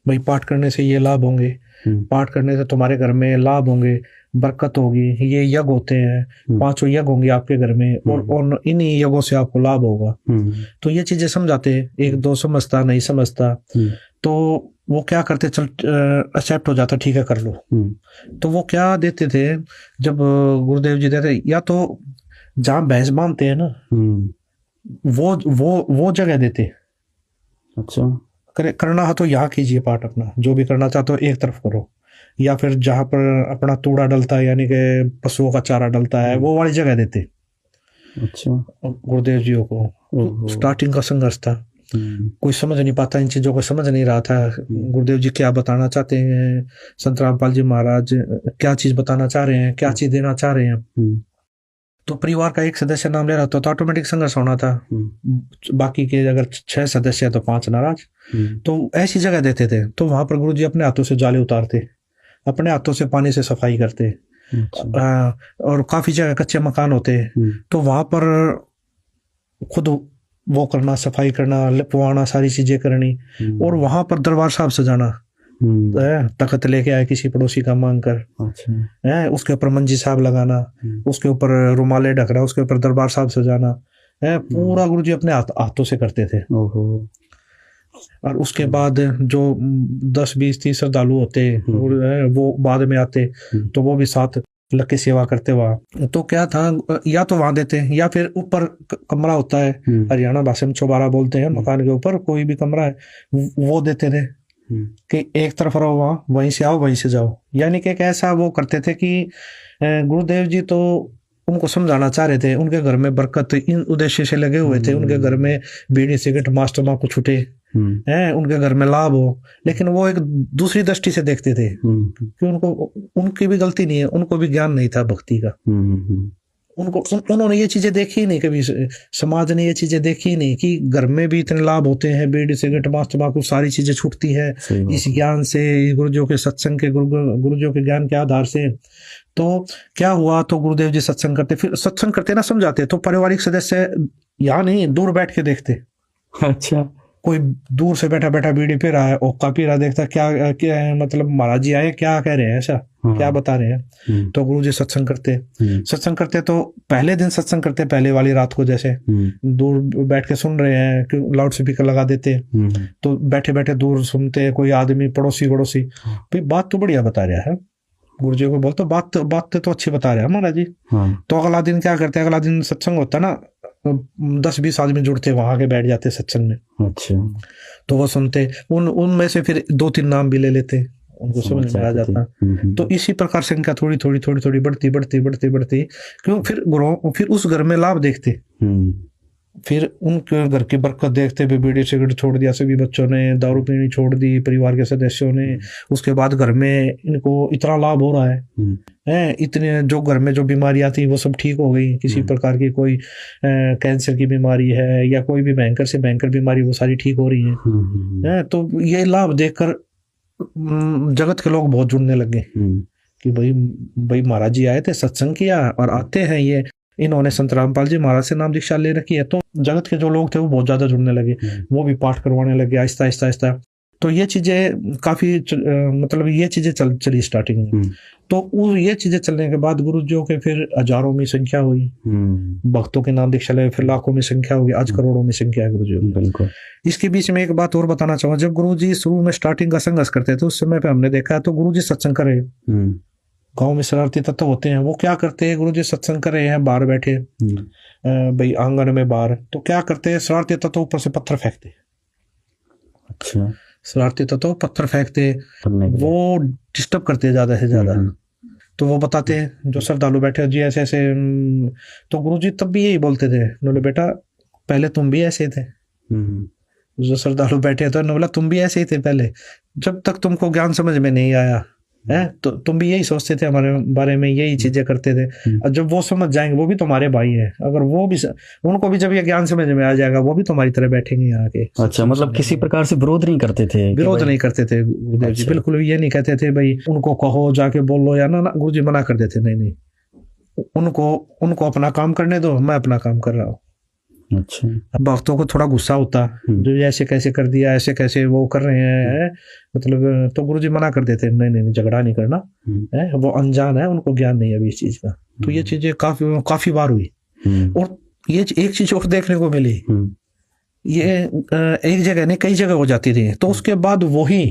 भाई पाठ करने से ये लाभ होंगे, पाठ करने से तुम्हारे घर में लाभ होंगे, बरकत होगी, ये यज्ञ होते हैं, 5 यज्ञ होंगे आपके घर में, और इन्हीं यज्ञों से आपको लाभ होगा। तो ये चीजें समझाते। एक दो समझता नहीं समझता, तो वो क्या करते, चल एक्सेप्ट हो जाता, ठीक है कर लो। तो वो क्या देते थे, जब गुरुदेव जी देते, या तो जहाँ भैंस बांधते हैं ना, वो जगह देते। अच्छा, करना हो तो यहाँ कीजिए पाठ अपना, जो भी करना चाहते हो एक तरफ करो, या फिर जहाँ पर अपना तूड़ा डलता है, यानी कि पशुओं का चारा डलता है, वो वाली जगह देते। अच्छा, गुरुदेव जी को स्टार्टिंग का संघर्ष था, कोई समझ नहीं पाता इन चीजों को, समझ नहीं रहा था गुरुदेव जी क्या बताना चाहते हैं, संत रामपाल जी महाराज क्या चीज बताना चाह रहे हैं, क्या चीज देना चाह रहे हैं। तो परिवार का एक सदस्य नाम ले रहा था तो ऑटोमेटिक संघर्ष होना था। बाकी के अगर 6 सदस्य है तो 5 नाराज। तो ऐसी जगह देते थे। तो वहां पर गुरुजी अपने हाथों से जाले उतारते, अपने हाथों से पानी से सफाई करते। और काफी जगह कच्चे मकान होते, तो वहां पर खुद वो करना, सफाई करना, लिपवाना, सारी चीजें करनी। और वहां पर दरबार साहब सजाना, तख्त लेके आए किसी पड़ोसी का मांग कर, उसके ऊपर मंजी साहब लगाना, उसके ऊपर रुमाले ढकना, उसके ऊपर दरबार साहब सजाना, पूरा गुरुजी अपने हाथों से करते थे। और उसके बाद जो 10, 20, 30 श्रद्धालु होते वो बाद में आते, तो वो भी साथ लग के सेवा करते वहाँ। तो क्या था, या तो वहां देते, या फिर ऊपर कमरा होता है, हरियाणा भाषा में चौबारा बोलते हैं, मकान के ऊपर कोई भी कमरा है, वो देते थे कि एक तरफ रहो, वहाँ वहीं से आओ वहीं से जाओ। यानी कि ऐसा वो करते थे कि गुरुदेव जी तो उनको समझाना चाह रहे थे, उनके घर में बरकत इन उद्देश्य से लगे हुए थे, उनके घर में बीड़ी सिगरेट मांस तंबाकू छूटे हैं, उनके घर में लाभ हो। लेकिन वो एक दूसरी दृष्टि से देखते थे कि उनकी भी गलती नहीं है, उनको भी ज्ञान नहीं था भक्ति का। उन्होंने ये चीजें देखी नहीं, कभी समाज ने ये चीजें देखी नहीं कि घर में भी इतने लाभ होते हैं, बीड़ी सिगरेट मांस तंबाकू सारी चीजें छूटती है इस ज्ञान से, गुरुजों के सत्संग के, गुरुजों के ज्ञान के आधार से। तो क्या हुआ, तो गुरुदेव जी सत्संग करते, फिर सत्संग करते ना समझाते, तो पारिवारिक सदस्य यहाँ नहीं दूर बैठ के देखते। अच्छा, कोई दूर से बैठा बैठा बीड़ी पी रहा है, ओक्का पी रहा, देखता क्या मतलब महाराज जी आए, क्या कह रहे हैं, ऐसा क्या बता रहे हैं। तो गुरु जी सत्संग करते तो पहले दिन सत्संग करते, पहले वाली रात को जैसे दूर बैठ के सुन रहे हैं, कि लाउड स्पीकर लगा देते, तो बैठे बैठे दूर सुनते, कोई आदमी पड़ोसी भाई बात तो बढ़िया बता रहा है, गुरु जी को बोलते बात तो अच्छी बता रहे हैं महाराज जी। तो अगला दिन क्या करते, अगला दिन सत्संग होता ना, 10-20 आदमी जुड़ते, वहां के बैठ जाते सत्संग में। अच्छा, तो वो सुनते, उनमें से फिर 2-3 नाम भी ले लेते, उनको समझ में आ जाता। तो इसी प्रकार संख्या थोड़ी बढ़ती, क्यों, फिर उस घर में लाभ देखते, फिर उनके घर की बरकत देखते भी, बीड़ी सिगरेट छोड़ दिया सभी बच्चों ने, दारू पीनी छोड़ दी परिवार के सदस्यों ने। उसके बाद घर में इनको इतना लाभ हो रहा है, इतने जो घर में जो बीमारियां थी वो सब ठीक हो गई, किसी प्रकार की कोई कैंसर की बीमारी है या कोई भी भयंकर से भयंकर बीमारी, वो सारी ठीक हो रही है। तो ये लाभ देखकर जगत के लोग बहुत जुड़ने लगे कि भाई महाराज जी आए थे, सत्संग किया और आते हैं, ये इन्होंने संत रामपाल जी महाराज से नाम दीक्षा ले रखी है। तो जगत के जो लोग थे वो बहुत ज्यादा जुड़ने लगे, वो भी पाठ करवाने लगे आहिस्ता आहिस्ता। तो ये चीजें काफी मतलब ये चीजें चली स्टार्टिंग में। तो ये चीजें चलने के बाद गुरुजियों के फिर हजारों में संख्या हुई, भक्तों के नाम दीक्षा लगे, फिर लाखों में संख्या हुई, आज करोड़ों में संख्या है गुरुजियों की। बिल्कुल। इसके बीच में एक बात और बताना चाहूंगा, जब गुरुजी शुरू में स्टार्टिंग का संघर्ष करते थे उस समय पे हमने देखा है तो गुरुजी सत्संग कर रहे हैं, गाँव में शरारती तत्व होते हैं, वो क्या करते हैं, गुरुजी सत्संग कर रहे हैं, बाहर बैठे भाई आंगन में बाहर, तो क्या करते हैं, शरारती तत्व ऊपर से पत्थर फेंकते। अच्छा। शरारती तत्व पत्थर फेंकते, वो डिस्टर्ब करते हैं ज्यादा से ज्यादा। तो वो बताते हैं जो श्रद्धालु बैठे जी ऐसे ऐसे, तो गुरुजी तब भी यही बोलते थे, बोले बेटा पहले तुम भी ऐसे थे। जो श्रद्धालु बैठे थे बोला तुम भी ऐसे ही थे पहले, जब तक तुमको ज्ञान समझ में नहीं आया है तो तुम भी यही सोचते थे हमारे बारे में, यही चीजें करते थे। और जब वो समझ जाएंगे, वो भी तुम्हारे भाई है, अगर वो भी उनको भी जब ये ज्ञान समझ में आ जाएगा वो भी तुम्हारी तरह बैठेंगे यहाँ के। अच्छा, मतलब किसी प्रकार से विरोध नहीं करते थे? विरोध नहीं करते थे गुरुदेव जी, बिल्कुल ये नहीं कहते थे भाई उनको कहो जाके बोलो या ना, गुरुजी मना कर देते, नहीं उनको अपना काम करने दो, मैं अपना काम कर रहा हूँ। अच्छा। अब भक्तों को थोड़ा गुस्सा होता, जो ऐसे कैसे कर दिया, ऐसे कैसे वो कर रहे हैं, मतलब तो गुरुजी मना कर देते, नहीं झगड़ा नहीं करना है, वो अनजान है, उनको ज्ञान नहीं है अभी इस चीज का। तो ये चीजें काफी बार हुई। और ये एक चीज और देखने को मिली, ये एक जगह नहीं कई जगह हो जाती थी। तो उसके बाद वही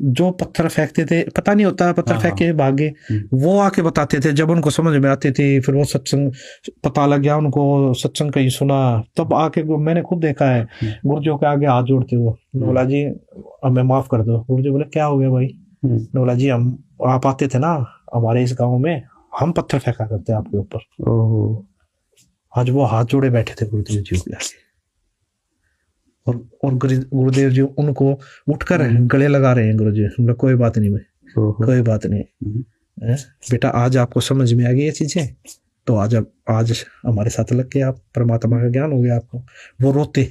जो पत्थर फेंकते थे, पता नहीं होता पत्थर फेंक के भागे, वो आके बताते थे जब उनको समझ में आती थी, फिर वो सत्संग पता लग गया उनको, सत्संग कहीं सुना, तब आके मैंने खुद देखा है गुरुजियों के आगे हाथ जोड़ते हुए, बोला जी हमें माफ कर दो। गुरुजी बोले क्या हो गया भाई? बोला जी हम आप आते थे ना हमारे इस गाँव में, हम पत्थर फेंका करते आपके ऊपर। आज वो हाथ जोड़े बैठे थे गुरुदेव जी के आगे, और गुरुदेव जी उनको उठकर गले लगा रहे हैं। गुरुजी मतलब कोई बात नहीं भाई, कोई बात नहीं बेटा, आज आपको समझ में आ गई ये चीजें, तो आज हमारे साथ लग के आप परमात्मा का ज्ञान हो गया आपको। वो रोते,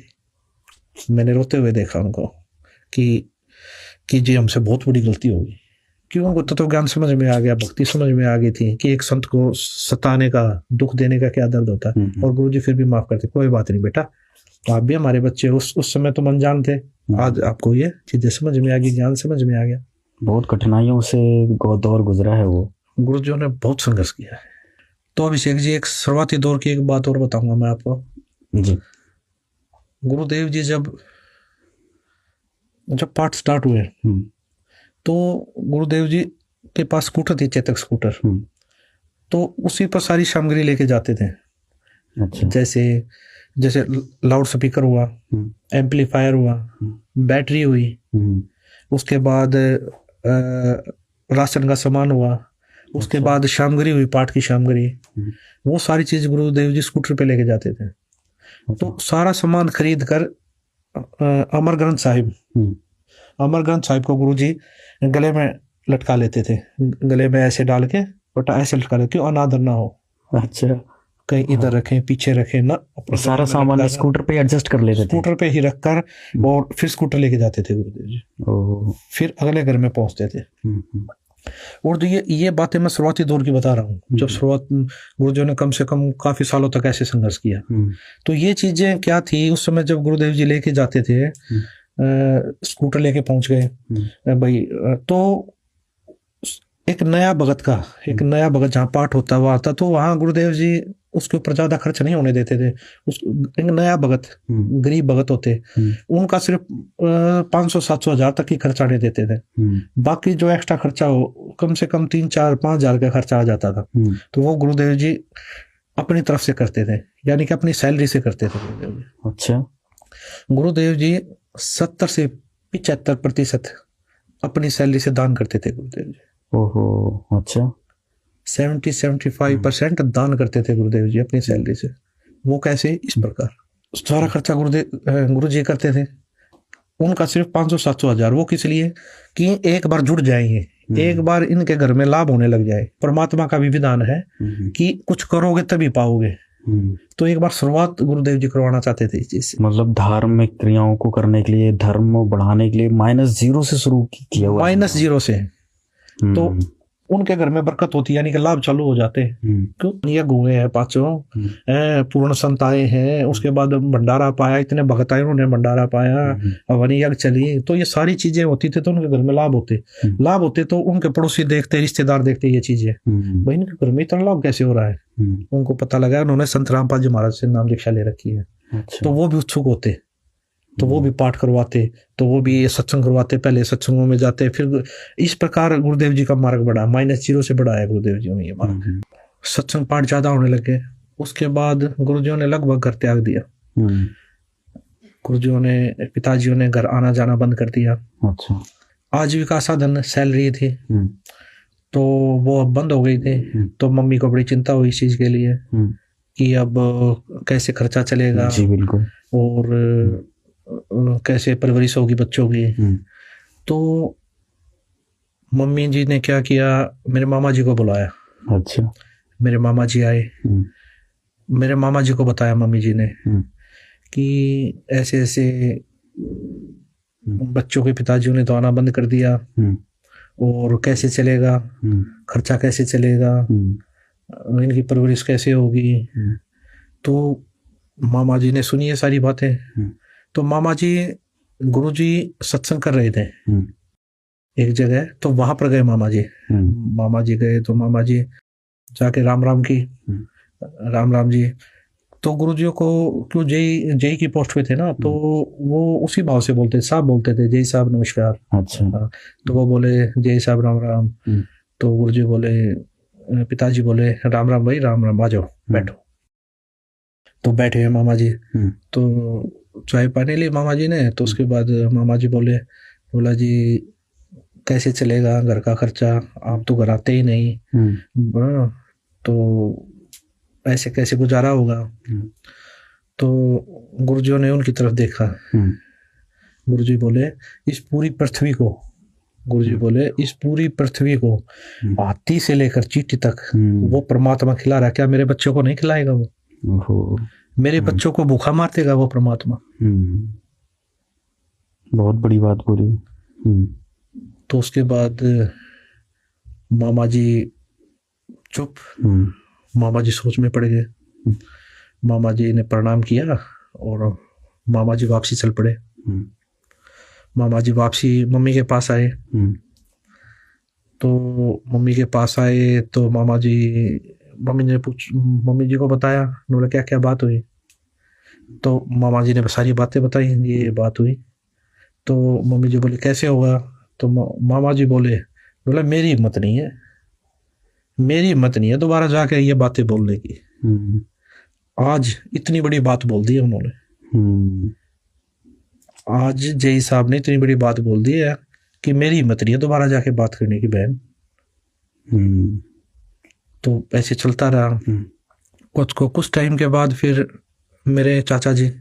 मैंने रोते हुए देखा उनको कि जी हमसे बहुत बड़ी गलती हो गई, क्यों? उनको तत्व ज्ञान समझ में आ गया, भक्ति समझ में आ गई थी कि एक संत को सताने का, दुख देने का क्या दर्द होता है। और गुरुजी फिर भी माफ करते, कोई बात नहीं बेटा, तो आप भी हमारे बच्चे, उस समय तुम अनजान थे, आज आपको ये चीजें समझ में आ गई, ज्ञान समझ में आ गया। बहुत कठिनाइयों से दौर गुजरा है वो, गुरुजियों ने बहुत संघर्ष किया है। तो अभिषेक जी एक शुरुआती दौर की एक बात और बताऊंगा मैं आपको जी। गुरुदेव जी जब पाठ स्टार्ट हुए तो गुरुदेव जी के पास स्कूटर थी, चेतक स्कूटर, तो उसी पर सारी सामग्री लेके जाते थे। अच्छा। जैसे लाउड स्पीकर हुआ, एम्पलीफायर हुआ, बैटरी हुई, उसके बाद राशन का सामान हुआ, उसके बाद सामग्री हुई, पाठ की सामग्री, वो सारी चीज गुरुदेव जी स्कूटर पे लेके जाते थे। तो सारा सामान खरीद कर अमर ग्रंथ साहिब को गुरुजी गले में लटका लेते थे, गले में ऐसे डाल के ऐसे लटका लेते, क्यों अनादर ना हो। अच्छा। कहीं इधर रखें, पीछे रखें ना, सारा सामान स्कूटर पे एडजस्ट कर लेते थे, स्कूटर पे ही रखकर, और फिर स्कूटर लेके जाते थे गुरुदेव जी, फिर अगले घर में पहुंचते थे। और तो ये बातें मैं शुरुआती दौर की बता रहा हूँ, जब शुरुआत गुरुदेव ने कम से कम काफी सालों तक ऐसे संघर्ष किया। तो ये चीजें क्या थी उस समय जब गुरुदेव जी लेके जाते थे, स्कूटर लेके पहुंच गए भाई, तो एक नया भगत जहाँ पाठ होता हुआ आता, तो वहाँ गुरुदेव जी उसके ऊपर ज्यादा खर्च नहीं होने देते थे। एक नया भगत, गरीब भगत होते, उनका सिर्फ 500-700 हज़ार तक ही खर्चा नहीं देते थे, बाकी जो एक्स्ट्रा खर्चा हो कम से कम 3-4-5 हज़ार का खर्चा आ जाता था। तो वो गुरुदेव जी अपनी तरफ से करते थे, यानी कि अपनी सैलरी से करते थे गुरुदेव जी। अच्छा। गुरुदेव जी 70 से 75% अपनी सैलरी से दान करते थे गुरुदेव जी। ओहो, अच्छा। 70-75% दान करते थे गुरुदेव जी अपनी सैलरी से। वो कैसे? इस प्रकार सारा खर्चा गुरु जी करते थे, उनका सिर्फ 500-700 हज़ार, वो किस लिए कि एक बार जुड़ जाएंगे, एक बार इनके घर में लाभ होने लग जाए। परमात्मा का भी विधान है कि कुछ करोगे तभी पाओगे, तो एक बार शुरुआत गुरुदेव जी करवाना चाहते थे इस चीज से। मतलब धार्मिक क्रियाओं को करने के लिए, धर्म बढ़ाने के लिए -0 से शुरू किया हुआ, -0 से। तो उनके घर में बरकत होती है, यानी कि लाभ चालू हो जाते हैं। क्यों? ये गुए हैं पांचों, पूर्ण संत आए हैं, उसके बाद भंडारा पाया, इतने भगत आए उन्होंने भंडारा पाया, हवन यज्ञ चली, तो ये सारी चीजें होती थी, तो उनके घर में लाभ होते तो उनके पड़ोसी देखते, रिश्तेदार देखते ये चीजें, भाई इनके घर में इतना लाभ कैसे हो रहा है। उनको पता लगा, उन्होंने संत रामपाल जी महाराज से नाम दीक्षा ले रखी है। तो वो भी उत्सुक होते, तो वो भी पाठ करवाते, तो वो भी सत्संग करवाते, पहले सत्संगों में जाते। फिर इस प्रकार गुरुदेव जी का मार्ग बढ़ा, -0 से बढ़ा है गुरुदेव जी ने ये मार्ग। सत्संग पाठ ज्यादा होने लगे, उसके बाद गुरुजियों ने लगभग घर त्याग दिया। गुरुजियों ने, पिताजियों ने घर आना जाना बंद कर दिया। अच्छा। आजीविका साधन सैलरी थी, तो वो अब बंद हो गई थी। तो मम्मी को बड़ी चिंता हुई इस चीज के लिए कि अब कैसे खर्चा चलेगा। जी बिल्कुल। और कैसे परवरिश होगी बच्चों की। तो मम्मी जी ने क्या किया, मेरे मामा जी को बुलाया। अच्छा। मेरे मामा जी आए, मेरे मामा जी को बताया मम्मी जी ने कि ऐसे ऐसे बच्चों के पिताजियों ने तो आना बंद कर दिया, और कैसे चलेगा, खर्चा कैसे चलेगा, इनकी परवरिश कैसे होगी। तो मामा जी ने सुनी ये सारी बातें। तो मामा जी, गुरु जी सत्संग कर रहे थे एक जगह, तो वहां पर गए मामा जी गए, तो मामा जी जाके राम राम की, राम राम जी। तो गुरु जी को, क्यों जय की पोस्ट पे थे ना, तो वो उसी भाव से बोलते, साहब बोलते थे, जय साहब नमस्कार। अच्छा। तो वो बोले जय साहब राम राम। तो गुरु जी बोले, पिताजी बोले राम राम भाई, राम राम, आ जाओ बैठो। तो बैठे हैं मामा जी, तो चाय पानी ली मामा जी ने। तो उसके बाद मामा जी बोला जी कैसे चलेगा घर का खर्चा, आप तो घर आते ही नहीं, तो ऐसे कैसे गुजारा होगा। तो गुरुजियों ने उनकी तरफ देखा। गुरुजी बोले इस पूरी पृथ्वी को, गुरुजी बोले इस पूरी पृथ्वी को हाथी से लेकर चींटी तक वो परमात्मा खिला रहा है, क्या मेरे बच्चों को नहीं खिलाएगा वो? मेरे बच्चों को भूखा मार देगा वो परमात्मा? बहुत बड़ी बात बोली। तो उसके बाद मामा जी चुप, मामा जी सोच में पड़ गए। मामा जी ने प्रणाम किया और मामा जी वापसी चल पड़े। मामा जी वापसी मम्मी के पास आए। तो मम्मी के पास आए तो मम्मी जी को बताया, बोला क्या क्या बात हुई। तो मामा जी ने सारी बातें बताई, ये बात हुई। तो मम्मी जी बोली कैसे होगा। तो मामा जी बोला मेरी हिम्मत नहीं है दोबारा जाके ये बातें बोलने की। आज इतनी बड़ी बात बोल दी है उन्होंने, आज जय साहब ने इतनी बड़ी बात बोल दी है कि मेरी हिम्मत नहीं है दोबारा जाके बात करने की बहन। तो ऐसे चलता रहा। कुछ टाइम के बाद फिर मेरे चाचा जी,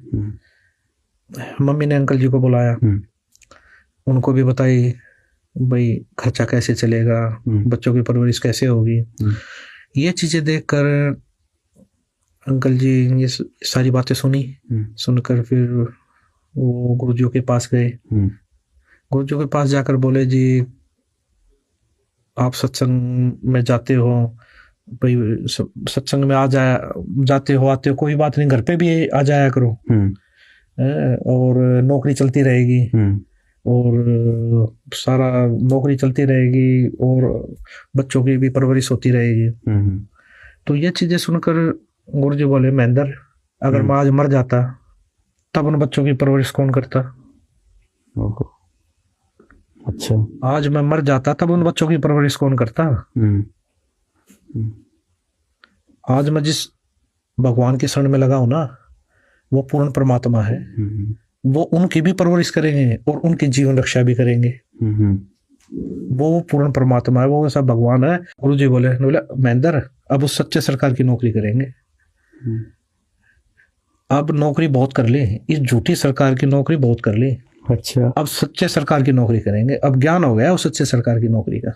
मम्मी ने अंकल जी को बुलाया, उनको भी बताई भाई खर्चा कैसे चलेगा, बच्चों की परवरिश कैसे होगी। ये चीजें देखकर अंकल जी ये सारी बातें सुनकर फिर वो गुरुजियों के पास गए। गुरुजियों के पास जाकर बोले जी आप सत्संग में जाते हो, भाई सत्संग में जाते हो आते हो, कोई बात नहीं, घर पे भी आ जाया करो, और नौकरी चलती रहेगी, और सारा नौकरी चलती रहेगी और बच्चों की भी परवरिश होती रहेगी। तो ये चीजें सुनकर गुरुजी बोले महेंद्र, अगर मैं आज मर जाता तब उन बच्चों की परवरिश कौन करता? अच्छा, आज मैं मर जाता तब उन बच्चों की परवरिश कौन करता? आज मैं जिस भगवान के शरण में लगा हूं ना, वो पूर्ण परमात्मा है, वो उनकी भी परवरिश करेंगे और उनकी जीवन रक्षा भी करेंगे। वो पूर्ण परमात्मा है, वो ऐसा भगवान है। गुरुजी बोले महेंद्र अब उस सच्चे सरकार की नौकरी करेंगे। अब नौकरी बहुत कर ली, इस झूठी सरकार की नौकरी बहुत कर ली। अच्छा, अब सच्चे सरकार की नौकरी करेंगे। अब ज्ञान हो गया उस सच्चे सरकार की नौकरी का,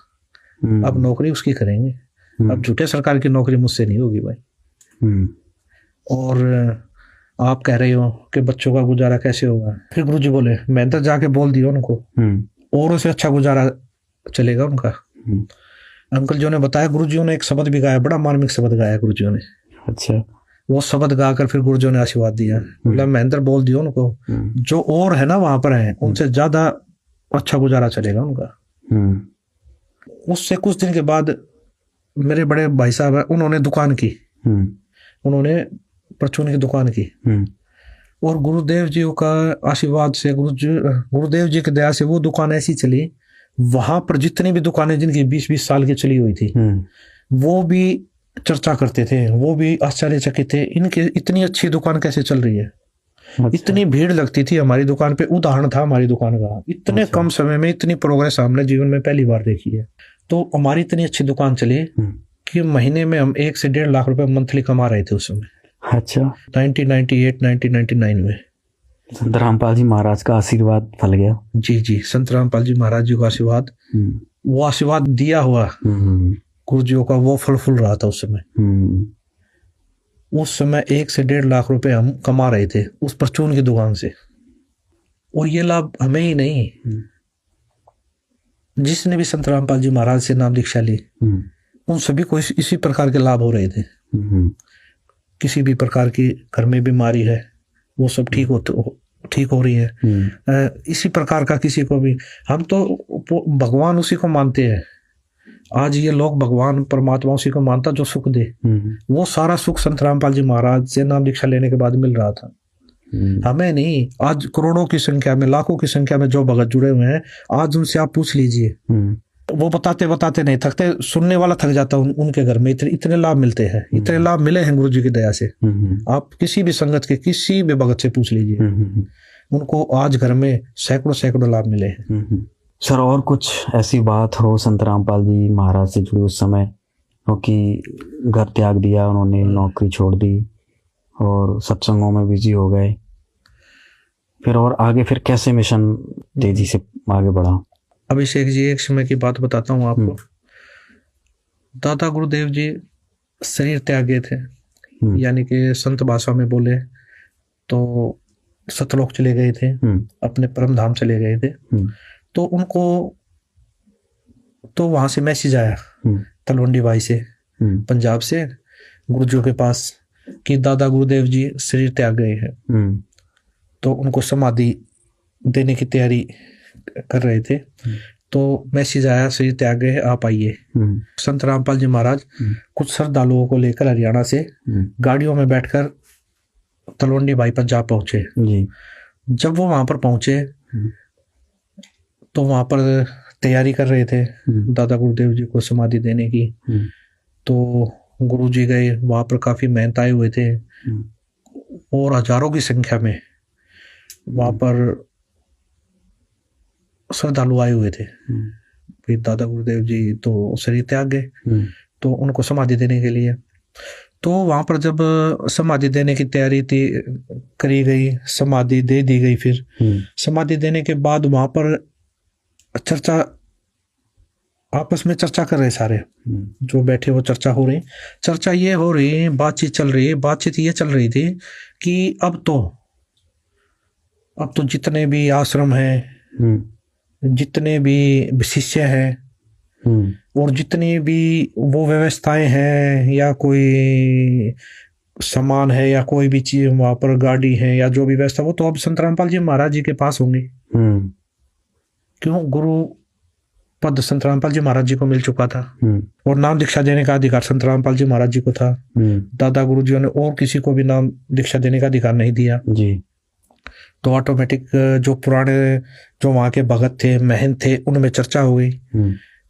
अब नौकरी उसकी करेंगे। अब झूठे सरकार की नौकरी मुझसे नहीं होगी भाई। और आप कह रहे हो कि बच्चों का गुजारा कैसे होगा। फिर गुरुजी बोले महेंद्र जाके बोल दियो उनको, और उसे अच्छा गुजारा चलेगा उनका। अंकल जी ने बताया, गुरुजियों ने एक शब्द भी गाया, बड़ा मार्मिक शब्द गाया गुरुजियों ने। अच्छा। वो शब्द गाकर फिर गुरुजियों ने आशीर्वाद दिया। मतलब महेंद्र बोल दियो उनको, जो और है ना वहां पर है, उनसे ज्यादा अच्छा गुजारा चलेगा उनका। उससे कुछ दिन के बाद मेरे बड़े भाई साहब है, उन्होंने दुकान की, उन्होंने परचून की दुकान की। और गुरुदेव जी का आशीर्वाद से, गुरुदेव जी की दया से वो दुकान ऐसी चली, वहां पर जितनी भी दुकानें जिनकी 20-20 साल की चली हुई थी, वो भी चर्चा करते थे, वो भी आश्चर्यचकित थे, इनके इतनी अच्छी दुकान कैसे चल रही है। अच्छा। इतनी भीड़ लगती थी हमारी दुकान पे, उदाहरण था हमारी दुकान का। इतने कम समय में इतनी प्रोग्रेस हमने जीवन में पहली बार देखी है। तो हमारी इतनी अच्छी दुकान चली कि महीने में हम 1 से 1.5 लाख रुपए मंथली कमा रहे थे उस समय। अच्छा। 1998-1999 में संत रामपाल जी महाराज का आशीर्वाद फल गया। जी, संत रामपाल जी महाराज जी का आशीर्वाद, वो आशीर्वाद दिया हुआ गुरुजियों का, वो फल फूल रहा था उस समय। उस समय 1 से 1.5 लाख रुपए हम कमा रहे थे उस परचून की दुकान से। और ये लाभ हमें ही नहीं, जिसने भी संत रामपाल जी महाराज से नाम दीक्षा ली, उन सभी को इसी प्रकार के लाभ हो रहे थे। किसी भी प्रकार की घर में बीमारी है, वो सब ठीक हो रही है। इसी प्रकार का किसी को भी, हम तो भगवान उसी को मानते हैं। आज ये लोग भगवान परमात्मा उसी को मानता जो सुख दे। वो सारा सुख संत रामपाल जी महाराज से नाम दीक्षा लेने के बाद मिल रहा था, हमें नहीं। आज करोड़ों की संख्या में, लाखों की संख्या में जो भगत जुड़े हुए हैं, आज उनसे आप पूछ लीजिए, वो बताते नहीं थकते, सुनने वाला थक जाता। उनके घर में इतने लाभ मिलते हैं, इतने लाभ मिले हैं गुरु जी की दया से। आप किसी भी संगत के किसी भी भगत से पूछ लीजिए, उनको आज घर में सैकड़ों लाभ मिले हैं। सर, और कुछ ऐसी बात हो संत रामपाल जी महाराज से जुड़ी उस समय, क्योंकि घर त्याग दिया उन्होंने, नौकरी छोड़ दी और सत्संगों में बिजी हो गए, फिर और आगे फिर कैसे मिशन तेजी से आगे बढ़ा? अभिषेक जी, एक समय की बात बताता हूँ आपको। दादा गुरुदेव जी शरीर त्याग गए थे, यानी कि संत भाषा में बोले तो सतलोक चले गए थे, अपने परम धाम चले गए थे। तो उनको तो वहां से मैसेज आया तलवंडी भाई से, पंजाब से, गुरुजियों के पास, कि दादा गुरुदेव जी शरीर त्याग गए हैं। तो उनको समाधि देने की तैयारी कर रहे थे। तो मैसेज आया, शरीर त्याग गए, आप आइए। संत रामपाल जी महाराज कुछ श्रद्धालुओं को लेकर हरियाणा से गाड़ियों में बैठकर तलवंडी भाई पंजाब पहुंचे। जब वो वहां पर पहुंचे तो वहां पर तैयारी कर रहे थे दादा गुरुदेव जी को समाधि देने की। तो गुरु जी गए, वहां पर काफी मेहनत आए हुए थे और हजारों की संख्या में वहां पर श्रद्धालु आए हुए थे। फिर दादा गुरुदेव जी तो शरीर त्याग गए, तो उनको समाधि देने के लिए। तो वहां पर जब समाधि देने की तैयारी थी करी गई, समाधि दे दी गई। फिर समाधि देने के बाद वहां पर चर्चा, आपस में चर्चा कर रहे सारे जो बैठे, वो चर्चा हो रही। चर्चा ये हो रही, बातचीत चल रही है। बातचीत ये चल रही थी कि अब तो जितने भी आश्रम हैं, जितने भी शिष्य हैं, और जितनी भी वो व्यवस्थाएं हैं, या कोई सामान है, या कोई भी चीज वहां पर, गाड़ी है या जो भी व्यवस्था, वो तो अब संत रामपाल जी महाराज जी के पास होंगे। क्यों? गुरु पद संत रामपाल जी महाराज जी को मिल चुका था, और नाम दीक्षा देने का अधिकार संत रामपाल जी महाराज जी को था। दादा गुरु जी ने और किसी को भी नाम दीक्षा देने का अधिकार नहीं दिया जी। तो ऑटोमेटिक जो पुराने, जो वहां के भगत थे, महंत थे, उनमें चर्चा हो गई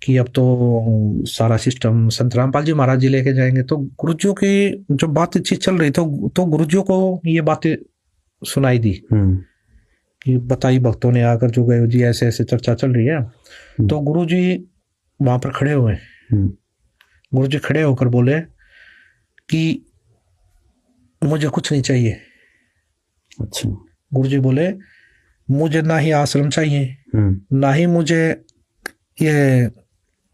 कि अब तो सारा सिस्टम संत रामपाल जी महाराज जी लेके जाएंगे। तो गुरुजियों की जो बातचीत चल रही तो गुरुजियों को ये बातें सुनाई दी कि बताई भक्तों ने आकर, जो गए जी ऐसे ऐसे चर्चा चल रही है। तो गुरु जी वहां पर खड़े हुए, गुरु जी खड़े होकर बोले कि मुझे कुछ नहीं चाहिए। अच्छा। गुरु जी बोले, मुझे ना ही आश्रम चाहिए, ना ही मुझे ये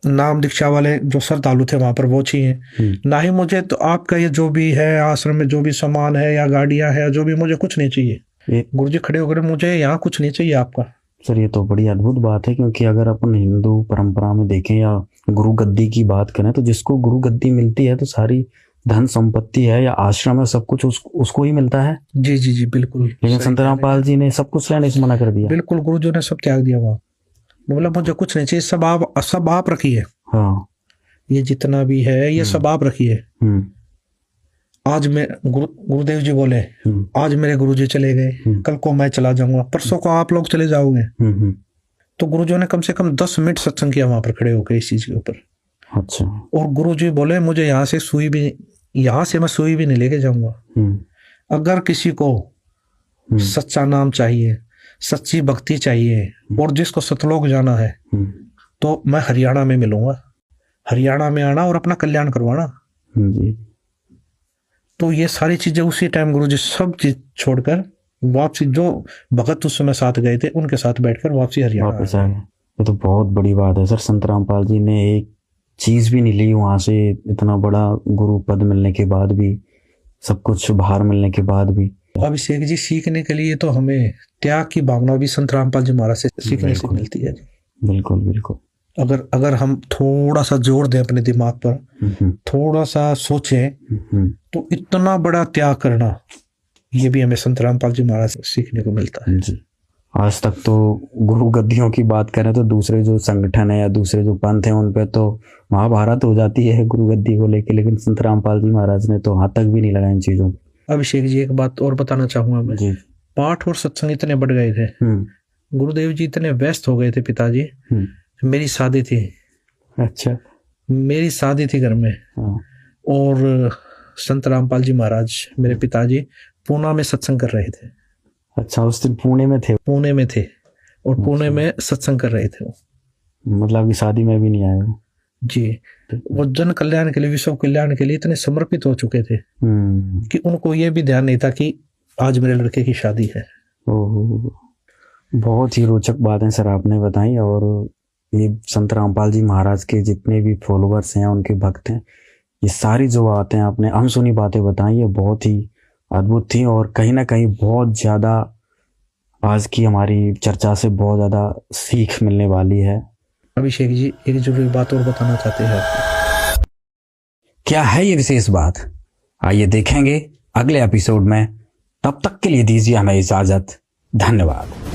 नाम दीक्षा वाले जो श्रद्धालु थे वहां पर वो चाहिए, ना ही मुझे तो आपका ये जो भी है आश्रम में जो भी सामान है या गाड़ियां है, जो भी, मुझे कुछ नहीं चाहिए। गुरु जी खड़े होकर, मुझे यहाँ कुछ नहीं चाहिए आपका। सर, ये तो बड़ी अद्भुत बात है, क्योंकि अगर अपन हिंदू परंपरा में देखें या गुरु गद्दी की बात करें तो जिसको गुरु गद्दी मिलती है तो सारी धन संपत्ति है या आश्रम है सब कुछ उसको ही मिलता है। जी जी जी बिल्कुल। लेकिन संत रामपाल जी ने सब कुछ लेने से मना कर दिया। बिल्कुल, गुरु जी ने सब त्याग दिया वहाँ। बोला मुझे कुछ नहीं चाहिए, सब आप रखिए। हाँ, ये जितना भी है ये सब आप रखिए। आज मैं गुरुदेव जी बोले आज मेरे गुरुजी चले गए, कल को मैं चला जाऊंगा, परसों को आप लोग चले जाओगे। तो गुरुजी ने कम से कम 10 मिनट सत्संग किया वहां पर खड़े होकर इस चीज के ऊपर। अच्छा। और गुरुजी बोले मुझे यहाँ से मैं सुई भी नहीं लेके जाऊंगा। अगर किसी को सच्चा नाम चाहिए, सच्ची भक्ति चाहिए और जिसको सतलोक जाना है तो मैं हरियाणा में मिलूंगा। हरियाणा में आना और अपना कल्याण करवाना। तो ये सारी चीजें उसी टाइम गुरुजी सब चीज छोड़कर वापसी, जो भगत उस समय साथ गए थे उनके साथ बैठकर वापसी हरियाणा वापस आ गए। ये तो बहुत बड़ी बात है सर। संत रामपाल जी ने एक चीज भी नहीं ली वहां से, इतना बड़ा गुरु पद मिलने के बाद भी, सब कुछ बाहर मिलने के बाद भी। अभिषेक जी, सीखने के लिए तो हमें त्याग की भावना भी संत रामपाल जी महाराज से सीखने से मिलती है। बिल्कुल बिल्कुल। अगर हम थोड़ा सा जोर दें अपने दिमाग पर, थोड़ा सा सोचें तो इतना बड़ा त्याग करना ये भी हमें संत रामपाल जी महाराज से सीखने को मिलता है। जी। आज तक तो गुरु गद्दियों की बात करें तो दूसरे जो संगठन है या दूसरे जो पंथ हैं उन पे तो महाभारत हो जाती है गुरु गद्दी को लेके, लेकिन संत रामपाल जी महाराज ने तो हाथ तक भी नहीं लगाया इन चीजों। अभिषेक जी, एक बात और बताना चाहूंगा मैं जी। पाठ और सत्संग इतने बढ़ गए थे, गुरुदेव जी इतने व्यस्त हो गए थे। पिताजी, मेरी शादी थी। अच्छा। मेरी शादी थी घर में। और संत रामपाल जी महाराज मेरे पिताजी पूना में सत्संग कर रहे थे। अच्छा, उस दिन पुणे में थे? पुणे में थे और पुणे में सत्संग कर रहे थे वो। मतलब अभी शादी में भी नहीं आए वो? जी। वो जन कल्याण के लिए, विश्व कल्याण के लिए इतने समर्पित हो चुके थे कि उनको ये भी ध्यान नहीं था कि आज मेरे लड़के की शादी है। बहुत ही रोचक बातें सर आपने बताई। और ये संत रामपाल जी महाराज के जितने भी फॉलोअर्स हैं, उनके भक्त हैं, ये सारी जो बातें आपने अनसुनी बातें बताई ये बहुत ही अद्भुत थी और कहीं ना कहीं बहुत ज़्यादा आज की हमारी चर्चा से बहुत ज़्यादा सीख मिलने वाली है। अभिषेक जी, एक जरूरी बात और बताना चाहते हैं आपको। क्या है ये विशेष बात? आइए देखेंगे अगले एपिसोड में। तब तक के लिए दीजिए हमें इजाज़त। धन्यवाद।